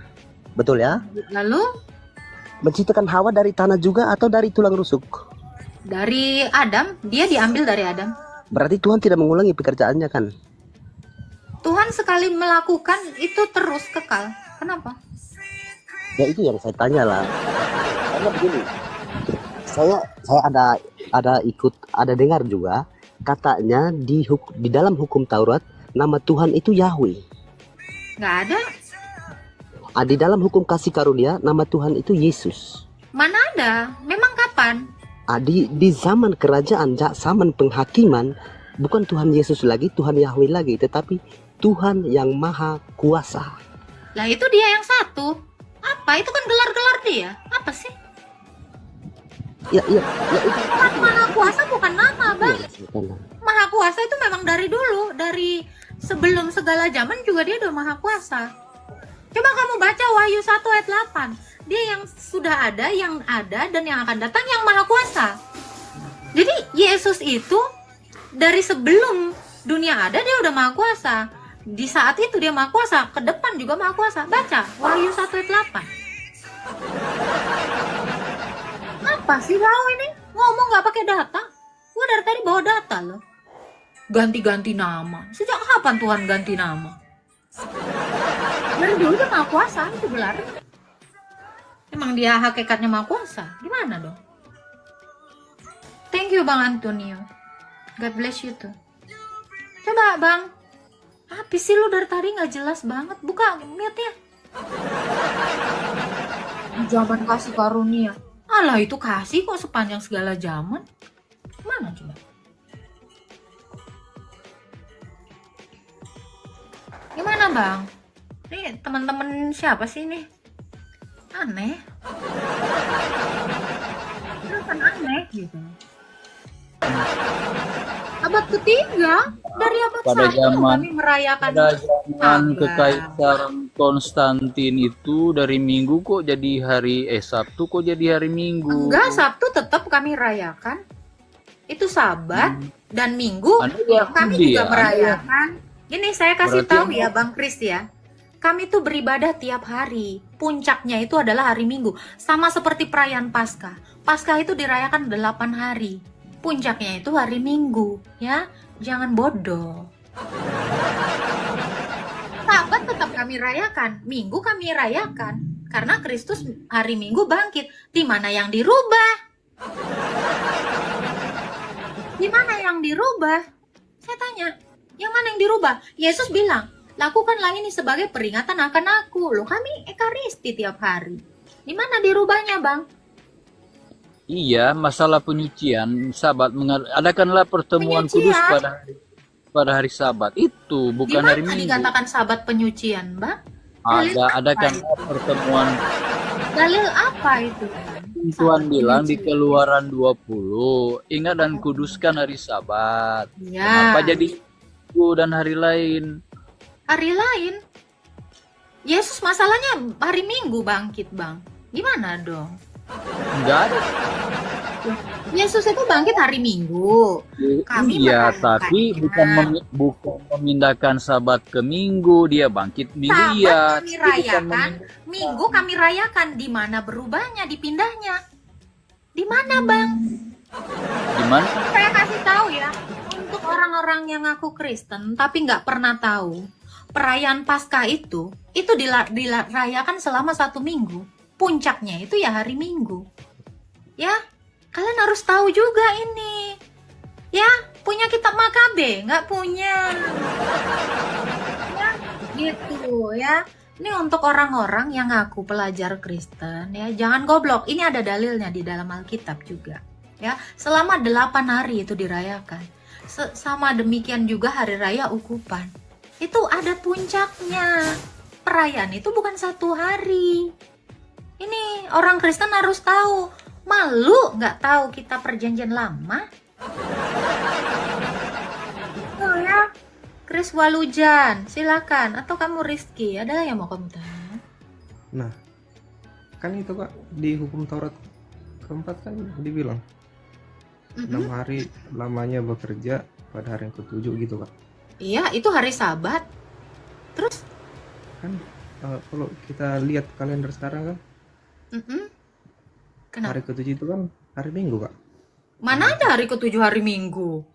betul ya? Lalu Menciptakan Hawa dari tanah juga atau dari tulang rusuk? dari Adam, dia diambil dari Adam. Berarti Tuhan tidak mengulangi pekerjaannya kan? Tuhan sekali melakukan itu terus kekal. Kenapa? Ya itu yang saya tanya lah. Karena begini, saya ada dengar juga katanya di dalam hukum Taurat nama Tuhan itu Yahweh. Nggak ada. Di dalam hukum kasih karunia nama Tuhan itu Yesus. Mana ada? Memang kapan? Di zaman kerajaan, zaman penghakiman, bukan Tuhan Yesus lagi, Tuhan Yahweh lagi, tetapi Tuhan yang maha kuasa. Lah itu dia yang satu. Apa? Itu kan gelar-gelar dia. Apa sih? Ya itu. Tuhan maha kuasa bukan nama, Bang. Iya, Maha kuasa itu memang dari dulu. Dari sebelum segala zaman juga dia udah maha kuasa. Coba kamu baca Wahyu 1 ayat 8. Dia yang sudah ada, yang ada, dan yang akan datang yang maha kuasa. Jadi Yesus itu dari sebelum dunia ada dia udah maha kuasa. Di saat itu dia maha kuasa, ke depan juga maha kuasa. Baca Wahyu 1 ayat 8. Apa sih kau ini? Ngomong gak pakai data? Gua dari tadi bawa data loh. Ganti-ganti nama. Sejak kapan Tuhan ganti nama? Dari dulu dia maha kuasa, itu gelar. Emang dia hakikatnya maha kuasa? Gimana dong? Thank you Bang Antonio. God bless you tuh. Coba Bang. Apa sih lu dari tadi gak jelas banget? Buka mute-nya. Zaman kasih karunia. Alah itu kasih kok sepanjang segala zaman. Mana coba? Gimana Bang? Nih teman-teman siapa sih nih? Aneh. Terus kan aneh gitu. Abad ketiga dari abad Pada 1 zaman- kami merayakan Pada zaman Sabar. Kekaisaran Konstantin itu dari Minggu kok jadi hari Sabtu kok jadi hari Minggu. Enggak, Sabtu tetap kami rayakan. Itu Sabat dan Minggu Anda Yahudi kami juga ya? merayakan. Gini saya kasih Berarti tahu Anda- ya Bang Kris ya. Kami tuh beribadah tiap hari. Puncaknya itu adalah hari Minggu. Sama seperti perayaan Paskah. Paskah itu dirayakan 8 hari. Puncaknya itu hari Minggu, ya. Jangan bodoh. Sabat tetap kami rayakan, Minggu kami rayakan. Karena Kristus hari Minggu bangkit. Di mana yang dirubah? Di mana yang dirubah? Saya tanya, yang mana yang dirubah? Yesus bilang, lakukanlah ini sebagai peringatan akan aku. Loh, kami ekaristi tiap hari. Di mana dirubahnya, Bang? Iya, masalah penyucian, Sabat adakanlah pertemuan kudus Penyucian. pada hari Sabat. Itu Di bukan mana hari Minggu. dikatakan sabat penyucian, Bang? Dalil apa Adakanlah itu? pertemuan. Dalil apa itu? Tuhan Sabat bilang di penyucian. Keluaran 20, ingat dan kuduskan hari Sabat. Ya. Kenapa jadi Minggu dan hari lain? Hari lain. Yesus masalahnya hari Minggu bangkit, Bang. Gimana dong? Enggak ada. Yesus itu bangkit hari Minggu. Kami Iya, merayakannya. tapi bukan memindahkan Sabat ke Minggu, dia bangkit Minggu. Sabat Iya. kami rayakan, Minggu kami rayakan. Di mana berubahnya, dipindahnya? Di mana, Bang? Gimana? Saya kasih tahu ya, untuk orang-orang yang ngaku Kristen tapi nggak pernah tahu perayaan Paskah itu dirayakan selama 1 minggu. Puncaknya itu ya hari Minggu. Ya, kalian harus tahu juga ini. Ya, punya kitab Makabe, nggak punya. Ya, gitu ya. Ini untuk orang-orang yang ngaku pelajar Kristen ya, jangan goblok. Ini ada dalilnya di dalam Alkitab juga. Ya, selama 8 hari itu dirayakan. Sama demikian juga hari raya ukupan. Itu ada puncaknya. Perayaan itu bukan 1 hari. Ini orang Kristen harus tahu. Malu nggak tahu kita perjanjian lama? Oh ya, Chris Walujan, silakan. Atau kamu Rizky, ada yang mau kamu tanya? Nah, kan itu Kak, di hukum Taurat keempat kan dibilang 6 hari lamanya bekerja, pada hari yang ketujuh gitu Kak. Iya, itu hari Sabat. Terus? Kan kalau kita lihat kalender sekarang kan, Kenapa? hari ketujuh itu kan hari Minggu Kak. Mana ada hari ketujuh hari Minggu?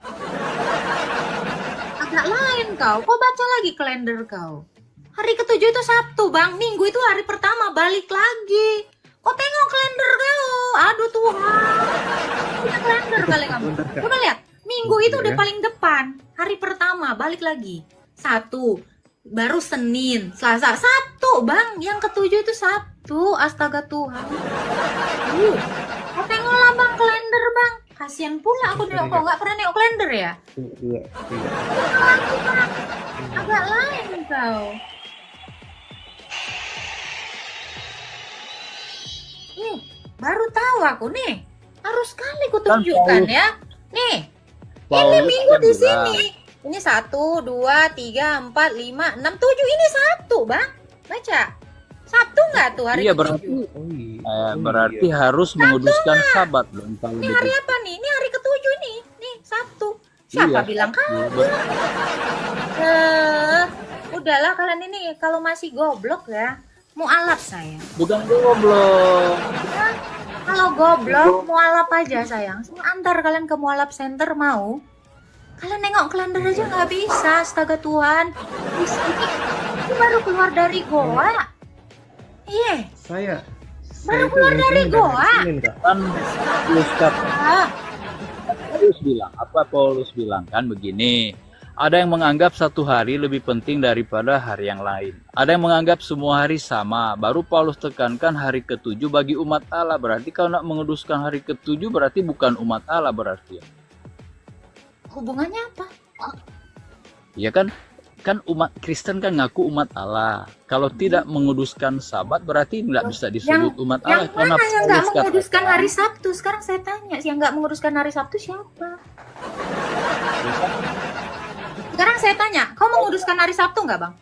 Agak lain kau. Kau baca lagi kalender kau. Hari ketujuh itu Sabtu, Bang. Minggu itu hari pertama, balik lagi. Kau tengok kalender kau. Aduh Tuhan. Punya kalender kali kamu. Coba lihat. Minggu itu udah paling depan. Hari pertama, balik lagi. 1. Baru Senin, Selasa, Sabtu, Bang. Yang ketujuh itu Sabtu. Astaga Tuhan. Kau tengoklah Bang kalender, Bang. Kasian pula aku nengok. Kau nggak pernah nengok kalender ya? Iya. Agak lain kau. Nih, baru tahu aku nih. Harus kali ku tunjukkan ya. Nih, ini Minggu di sini. Ini 1, 2, 3, 4, 5, 6, 7. Ini 1, Bang. Baca. Sabtu nggak tuh hari Iya, ketujuh? berarti harus menguduskan Sabat dong kalau Ini hari begitu. apa nih? Ini hari ketujuh nih. Nih, Sabtu. Siapa Iya, bilang Sabtu. kagak? Udahlah kalian ini kalau masih goblok ya, mualaf saya. Bukan goblok. Ya, kalau goblok mualaf aja sayang. Antar kalian ke mualaf center mau? Kalian nengok kalender aja nggak bisa, astaga Tuhan. Ini baru keluar dari goa. Iya, Saya baru itu keluar yang dari Senin dan hari goa. Senin Kak. Kan Paulus kata, Ah, Paulus bilang kan begini. Ada yang menganggap 1 hari lebih penting daripada hari yang lain. Ada yang menganggap semua hari sama. Baru Paulus tekankan hari ketujuh bagi umat Allah. Berarti kalau nak menguduskan hari ketujuh berarti bukan umat Allah berarti. hubungannya apa? Ya kan umat Kristen kan ngaku umat Allah. Kalau tidak menguduskan Sabat berarti tidak bisa disebut umat Allah. Yang mana yang nggak Paulus menguduskan katakan, hari Sabtu? Sekarang saya tanya, yang nggak menguduskan hari Sabtu siapa? Sekarang saya tanya, kau menguduskan hari Sabtu nggak, Bang?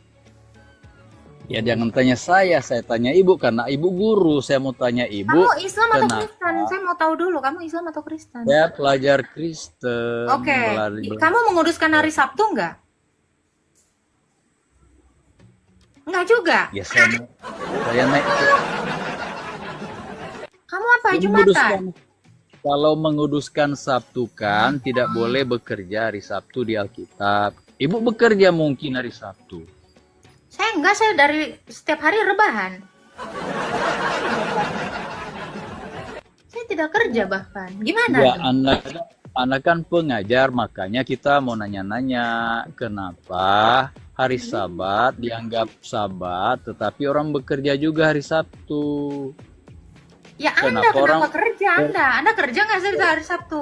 ya jangan tanya saya tanya ibu karena ibu guru. Saya mau tanya ibu. Kamu Islam atau kenapa? Kristen? Saya mau tahu dulu, kamu Islam atau Kristen? Saya pelajar Kristen. Oke, kamu menguduskan hari Sabtu nggak? Nggak juga. Ya saya naik. Kamu apa? Menguduskan. Jumatan? Kalau menguduskan Sabtu kan tidak boleh bekerja hari Sabtu di Alkitab. Ibu bekerja mungkin hari Sabtu. Saya enggak, saya dari setiap hari rebahan. Saya tidak kerja bahkan. Gimana Ya, tuh? Anda kan pengajar, makanya kita mau nanya-nanya kenapa hari Sabat dianggap Sabat, tetapi orang bekerja juga hari Sabtu. Ya Anda Kenapa orang kenapa kerja Anda? Anda kerja nggak sih hari Sabtu?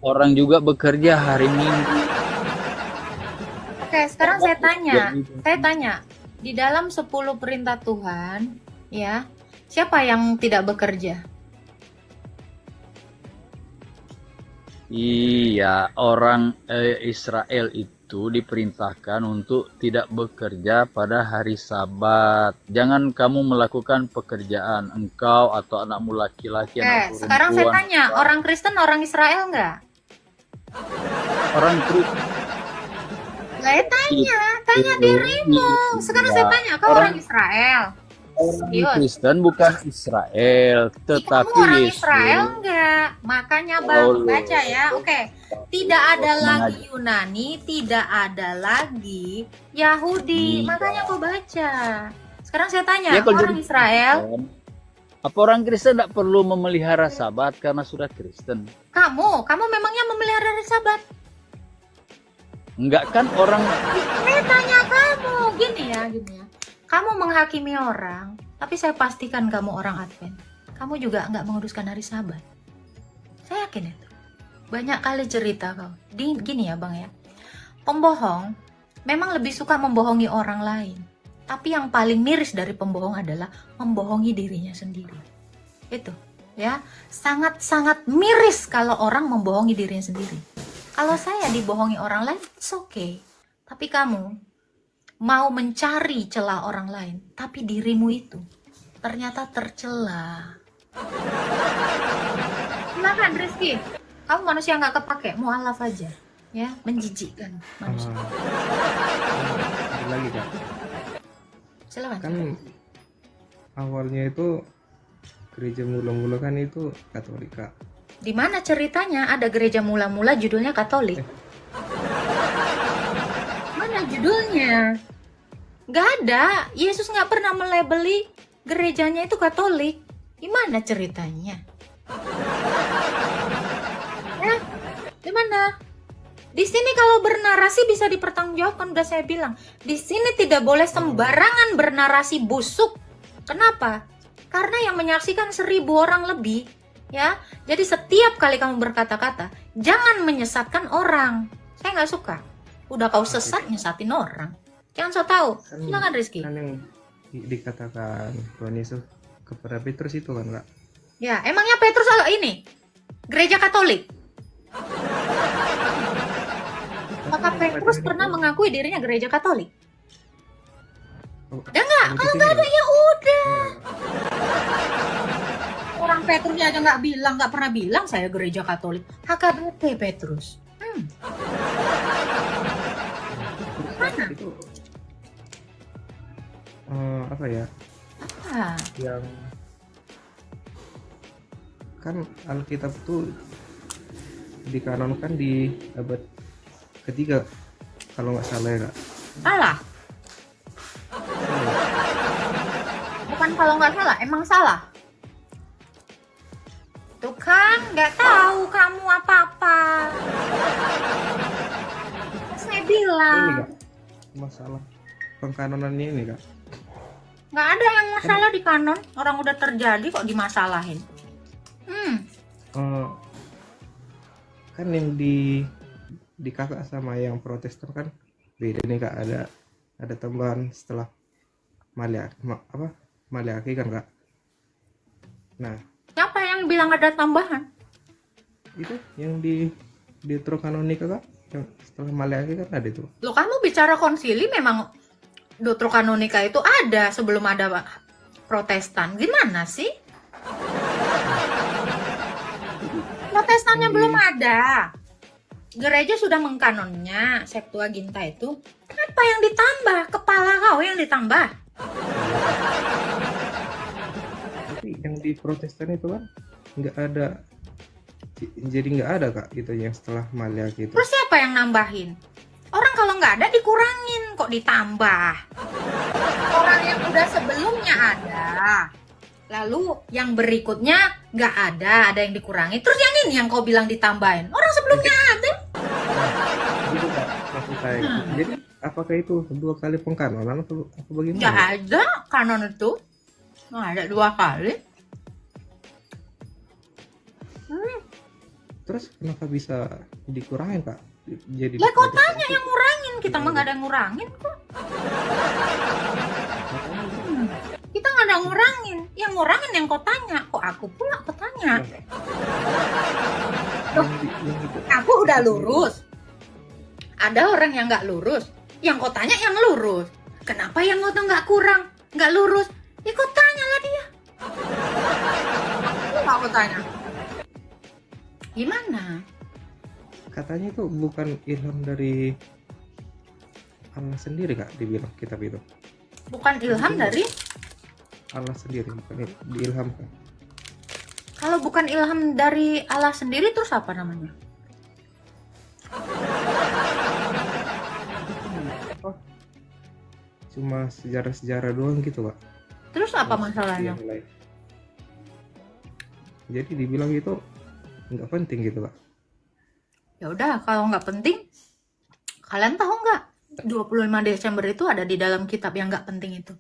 orang juga bekerja hari Minggu? Oke, sekarang saya tanya. Jadi, Saya tanya, di dalam 10 perintah Tuhan, ya, siapa yang tidak bekerja? iya, orang Israel itu diperintahkan untuk tidak bekerja pada hari Sabat. Jangan kamu melakukan pekerjaan engkau atau anakmu laki-laki, Oke, anak sekarang saya perempuan, tanya, orang Kristen, orang Israel nggak? orang Kristen. Saya tanya dirimu. Sekarang saya tanya, kau orang Israel? Orang Serius? Kristen bukan Israel, Kamu tetapi orang Yesus. Israel nggak? Makanya Bang, Oh, baca ya. Oke, tidak ada lagi mengajar. Yunani, tidak ada lagi Yahudi. Iya. Makanya kau baca. Sekarang saya tanya, Ya, kalau orang jadi Israel, Kristen, apa orang Kristen tidak perlu memelihara Sabat karena sudah Kristen? kamu memangnya memelihara hari Sabat? Enggak kan orang Saya tanya kamu, gini ya. Kamu menghakimi orang, tapi saya pastikan kamu orang Advent. Kamu juga nggak menguruskan hari Sabat. Saya yakin itu. Banyak kali cerita kau. Gini ya Bang ya. Pembohong memang lebih suka membohongi orang lain. Tapi yang paling miris dari pembohong adalah membohongi dirinya sendiri. Itu ya. Sangat-sangat miris kalau orang membohongi dirinya sendiri. Kalau saya dibohongi orang lain, it's okay. Tapi kamu mau mencari celah orang lain, tapi dirimu itu ternyata tercela. Silakan Rizky, kamu manusia nggak kepake, mualaf aja, ya, menjijikkan manusia. Ada lagi Kak, Silakan. kan awalnya itu gereja mula-mula kan itu Katolik Kak. Di mana ceritanya ada gereja mula-mula judulnya Katolik? Mana judulnya? Gak ada. Yesus nggak pernah melabeli gerejanya itu Katolik. Gimana ceritanya? Gimana? Di sini kalau bernarasi bisa dipertanggungjawabkan, udah saya bilang. Di sini tidak boleh sembarangan bernarasi busuk. Kenapa? Karena yang menyaksikan 1000 orang lebih, ya. Jadi setiap kali kamu berkata-kata, jangan menyesatkan orang. Saya nggak suka. Udah kau sesat, nyesatin orang. Jangan so tahu. Silakan Rizky. Kan yang dikatakan Tuhan Yesus kepada Petrus itu kan Kak. Ya, emangnya Petrus ini gereja Katolik? Maka Petrus pernah mengakui dirinya gereja Katolik? Udah nggak? Kalau nggak ada ya udah. Orang Petrusnya aja nggak pernah bilang saya gereja Katolik. HKBP Petrus. Mana? Itu apa ya? Ah, Yang kan Alkitab itu dikanonkan di abad ketiga kalau nggak salah ya Kak. salah. Bukan kalau nggak salah, emang salah. Tuh kan, nggak tahu kamu apa-apa. Saya Ini bilang, Kak, masalah pengkanonannya ini Kak. nggak ada yang masalah di kanon. Orang udah terjadi kok dimasalahin. Kan yang di kakak sama yang Protestan kan beda nih Kak, ada tambahan setelah Maleakhi kan Kak. Nah, Siapa yang bilang ada tambahan? itu yang di Deuterokanonika Kak, yang setelah Maleakhi kan ada itu. Loh, kamu bicara konsili memang Deuterokanonika itu ada sebelum ada Protestan. Gimana sih? Protestannya belum ada. Gereja sudah mengkanonnya Septuaginta itu. Apa yang ditambah? Kepala kau yang ditambah. Tapi yang di Protestan itu kan nggak ada, jadi nggak ada Kak itu yang setelah Maleakhi itu. Terus siapa yang nambahin? Orang kalau nggak ada dikurangin, kok ditambah? orang yang udah sebelumnya ada, lalu yang berikutnya nggak ada yang dikurangi, terus yang ini yang kau bilang ditambahin, orang sebelumnya ada. Gitu Kak, maksud saya. Jadi apakah itu 2 kali pengkanonan atau bagaimana? Nggak ada kanon itu, nggak ada 2 kali. Terus kenapa bisa dikurangin Kak? Jadi Ya kau tanya yang ngurangin, kita mah nggak ada yang ngurangin kok. Kita nggak ada yang ngurangin yang kau tanya, kok aku pula kau tanya. Loh, aku udah lurus, ada orang yang nggak lurus, yang kau tanya yang lurus. Kenapa yang kau tuh nggak kurang, nggak lurus? Ya kau tanyalah dia. Nggak kau tanya. Gimana? Katanya itu bukan ilham dari Allah sendiri Kak, dibilang kitab itu. Bukan ilham dari? Allah sendiri, bukan diilhamkan. Kalau bukan ilham dari Allah sendiri, terus apa namanya? Oh, cuma sejarah-sejarah doang gitu Kak. Terus apa Terus masalahnya? yang lain. Jadi dibilang itu nggak penting gitu Kak. Ya udah, kalau nggak penting, kalian tahu nggak? 25 Desember itu ada di dalam kitab yang nggak penting itu.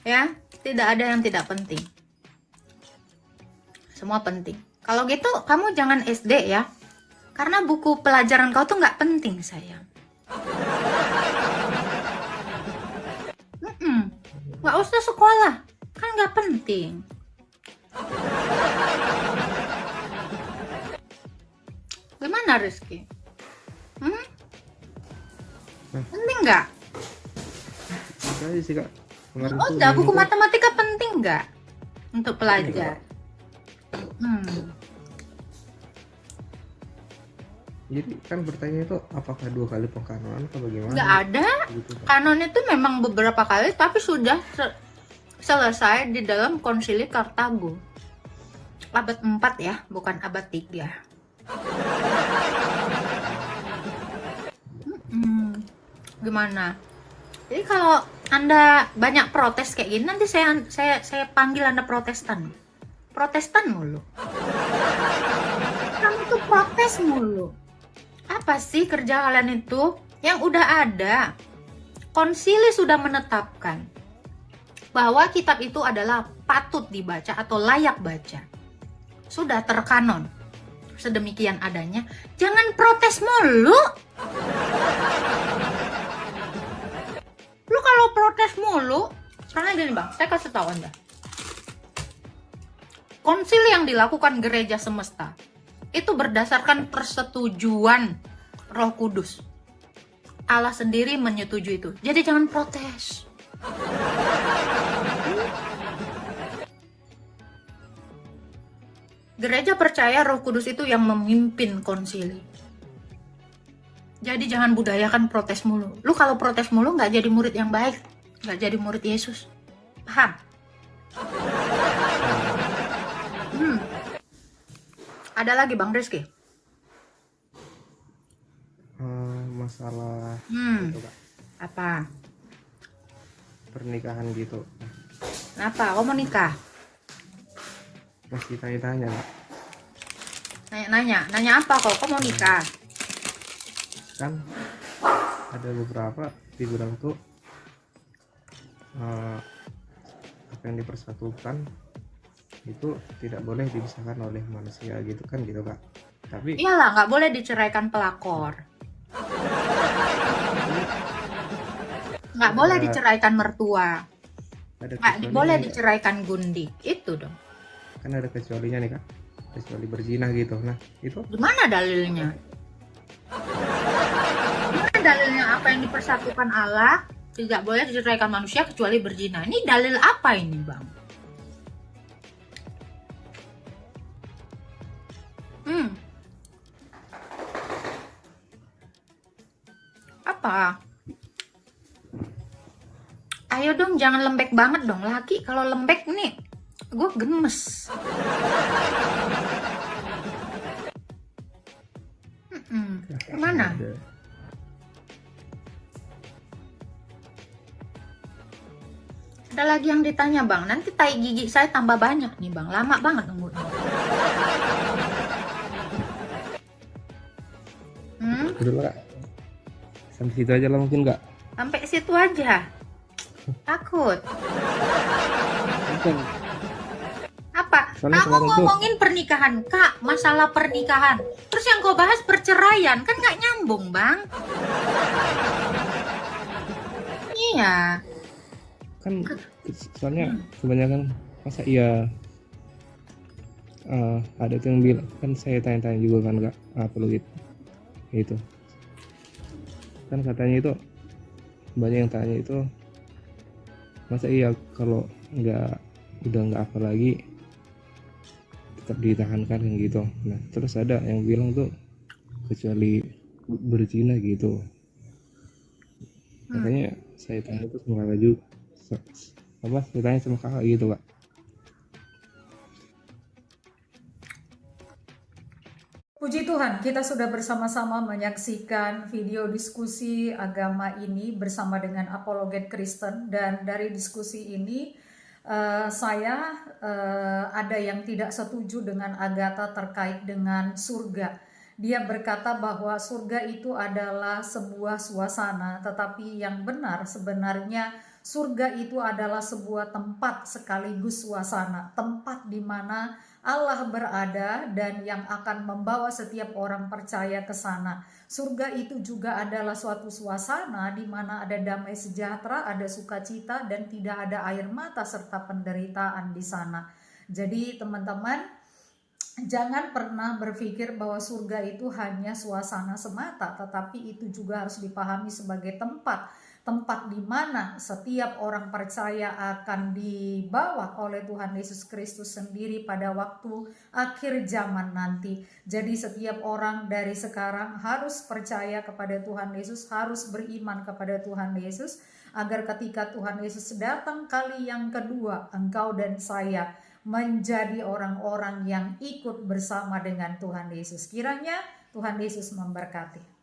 Ya, tidak ada yang tidak penting. Semua penting. Kalau gitu, kamu jangan SD ya. Karena buku pelajaran kau tuh nggak penting, sayang. Nggak usah sekolah, kan nggak penting. Gimana Rizky? Penting nggak? Bisa aja sih Kak. Kemarin Oh, tuh udah, ini buku tuh- matematika penting nggak untuk pelajar? Jadi kan bertanya itu apakah 2 kali pengkanonan atau bagaimana? Nggak ada. Gitu, Kak. Kanon itu memang beberapa kali, tapi sudah selesai di dalam Konsili Kartago. Abad 4 ya, bukan abad 3. Gimana? Jadi kalau Anda banyak protes kayak gini, nanti saya panggil Anda Protestan. Protestan mulu. Kamu tuh protes mulu. Apa sih kerja kalian itu? Yang udah ada. Konsili sudah menetapkan bahwa kitab itu adalah patut dibaca atau layak baca. Sudah terkanon. Sedemikian adanya. Jangan protes mulu. Lu kalau protes mulu, karena gini bang, saya kasih tahu Anda. Konsili yang dilakukan gereja semesta itu berdasarkan persetujuan Roh Kudus. Allah sendiri menyetujui itu. Jadi jangan protes. Gereja percaya Roh Kudus itu yang memimpin konsili. Jadi jangan budayakan protes mulu. Lu kalau protes mulu nggak jadi murid yang baik, nggak jadi murid Yesus. Paham? Ada lagi Bang Rizky? Masalah itu, Kak, Apa? pernikahan gitu. Kenapa? Kau mau nikah? Masih tanya-tanya Kak. Nanya apa kok? Kau mau nikah? Kan ada beberapa dibilang tuh apa yang dipersatukan itu tidak boleh dipisahkan oleh manusia gitu kan gitu Kak. Tapi Iyalah, nggak boleh diceraikan pelakor. Nggak boleh diceraikan mertua. ada Nggak kecualinya boleh nih, Kak. diceraikan gundik. Itu dong. Kan ada kecualinya nih Kak, kecuali berzina gitu. Nah itu Gimana dalilnya? Gimana dalilnya apa yang dipersatukan Allah tidak boleh diceraikan manusia kecuali berzina? Ini dalil apa ini bang? Apa? Ayo dong, jangan lembek banget dong. Laki kalau lembek nih, gue gemes. Kemana? Ada. Ada lagi yang ditanya bang. Nanti tai gigi saya tambah banyak nih bang. Lama banget nunggunya. Udah lah, Kak. Sampai situ aja lah mungkin nggak? Sampai situ aja. Takut. Bukan. Apa? Soalnya Kamu kemarin tuh- ngomongin pernikahan, Kak. Masalah pernikahan. Terus yang kau bahas perceraian. Kan nggak nyambung, Bang. Iya. Kan soalnya kebanyakan masa iya ada tuh yang bilang, kan saya tanya-tanya juga kan Kak, apa lo gitu itu kan katanya itu banyak yang tanya itu masa iya kalau udah nggak apa lagi tetap ditahankan kan gitu. Nah terus ada yang bilang tuh kecuali berzina gitu. Makanya saya tanya tuh sama kakak juga, saya tanya sama kakak gitu Kak. Puji Tuhan, kita sudah bersama-sama menyaksikan video diskusi agama ini bersama dengan Apologet Kristen, dan dari diskusi ini saya ada yang tidak setuju dengan Agatha terkait dengan surga. Dia berkata bahwa surga itu adalah sebuah suasana, tetapi yang benar sebenarnya surga itu adalah sebuah tempat sekaligus suasana, tempat di mana Allah berada dan yang akan membawa setiap orang percaya ke sana. Surga itu juga adalah suatu suasana di mana ada damai sejahtera, ada sukacita, dan tidak ada air mata serta penderitaan di sana. Jadi teman-teman, jangan pernah berpikir bahwa surga itu hanya suasana semata, tetapi itu juga harus dipahami sebagai tempat di mana setiap orang percaya akan dibawa oleh Tuhan Yesus Kristus sendiri pada waktu akhir zaman nanti. Jadi setiap orang dari sekarang harus percaya kepada Tuhan Yesus, harus beriman kepada Tuhan Yesus, agar ketika Tuhan Yesus datang kali yang kedua, engkau dan saya menjadi orang-orang yang ikut bersama dengan Tuhan Yesus. Kiranya Tuhan Yesus memberkati.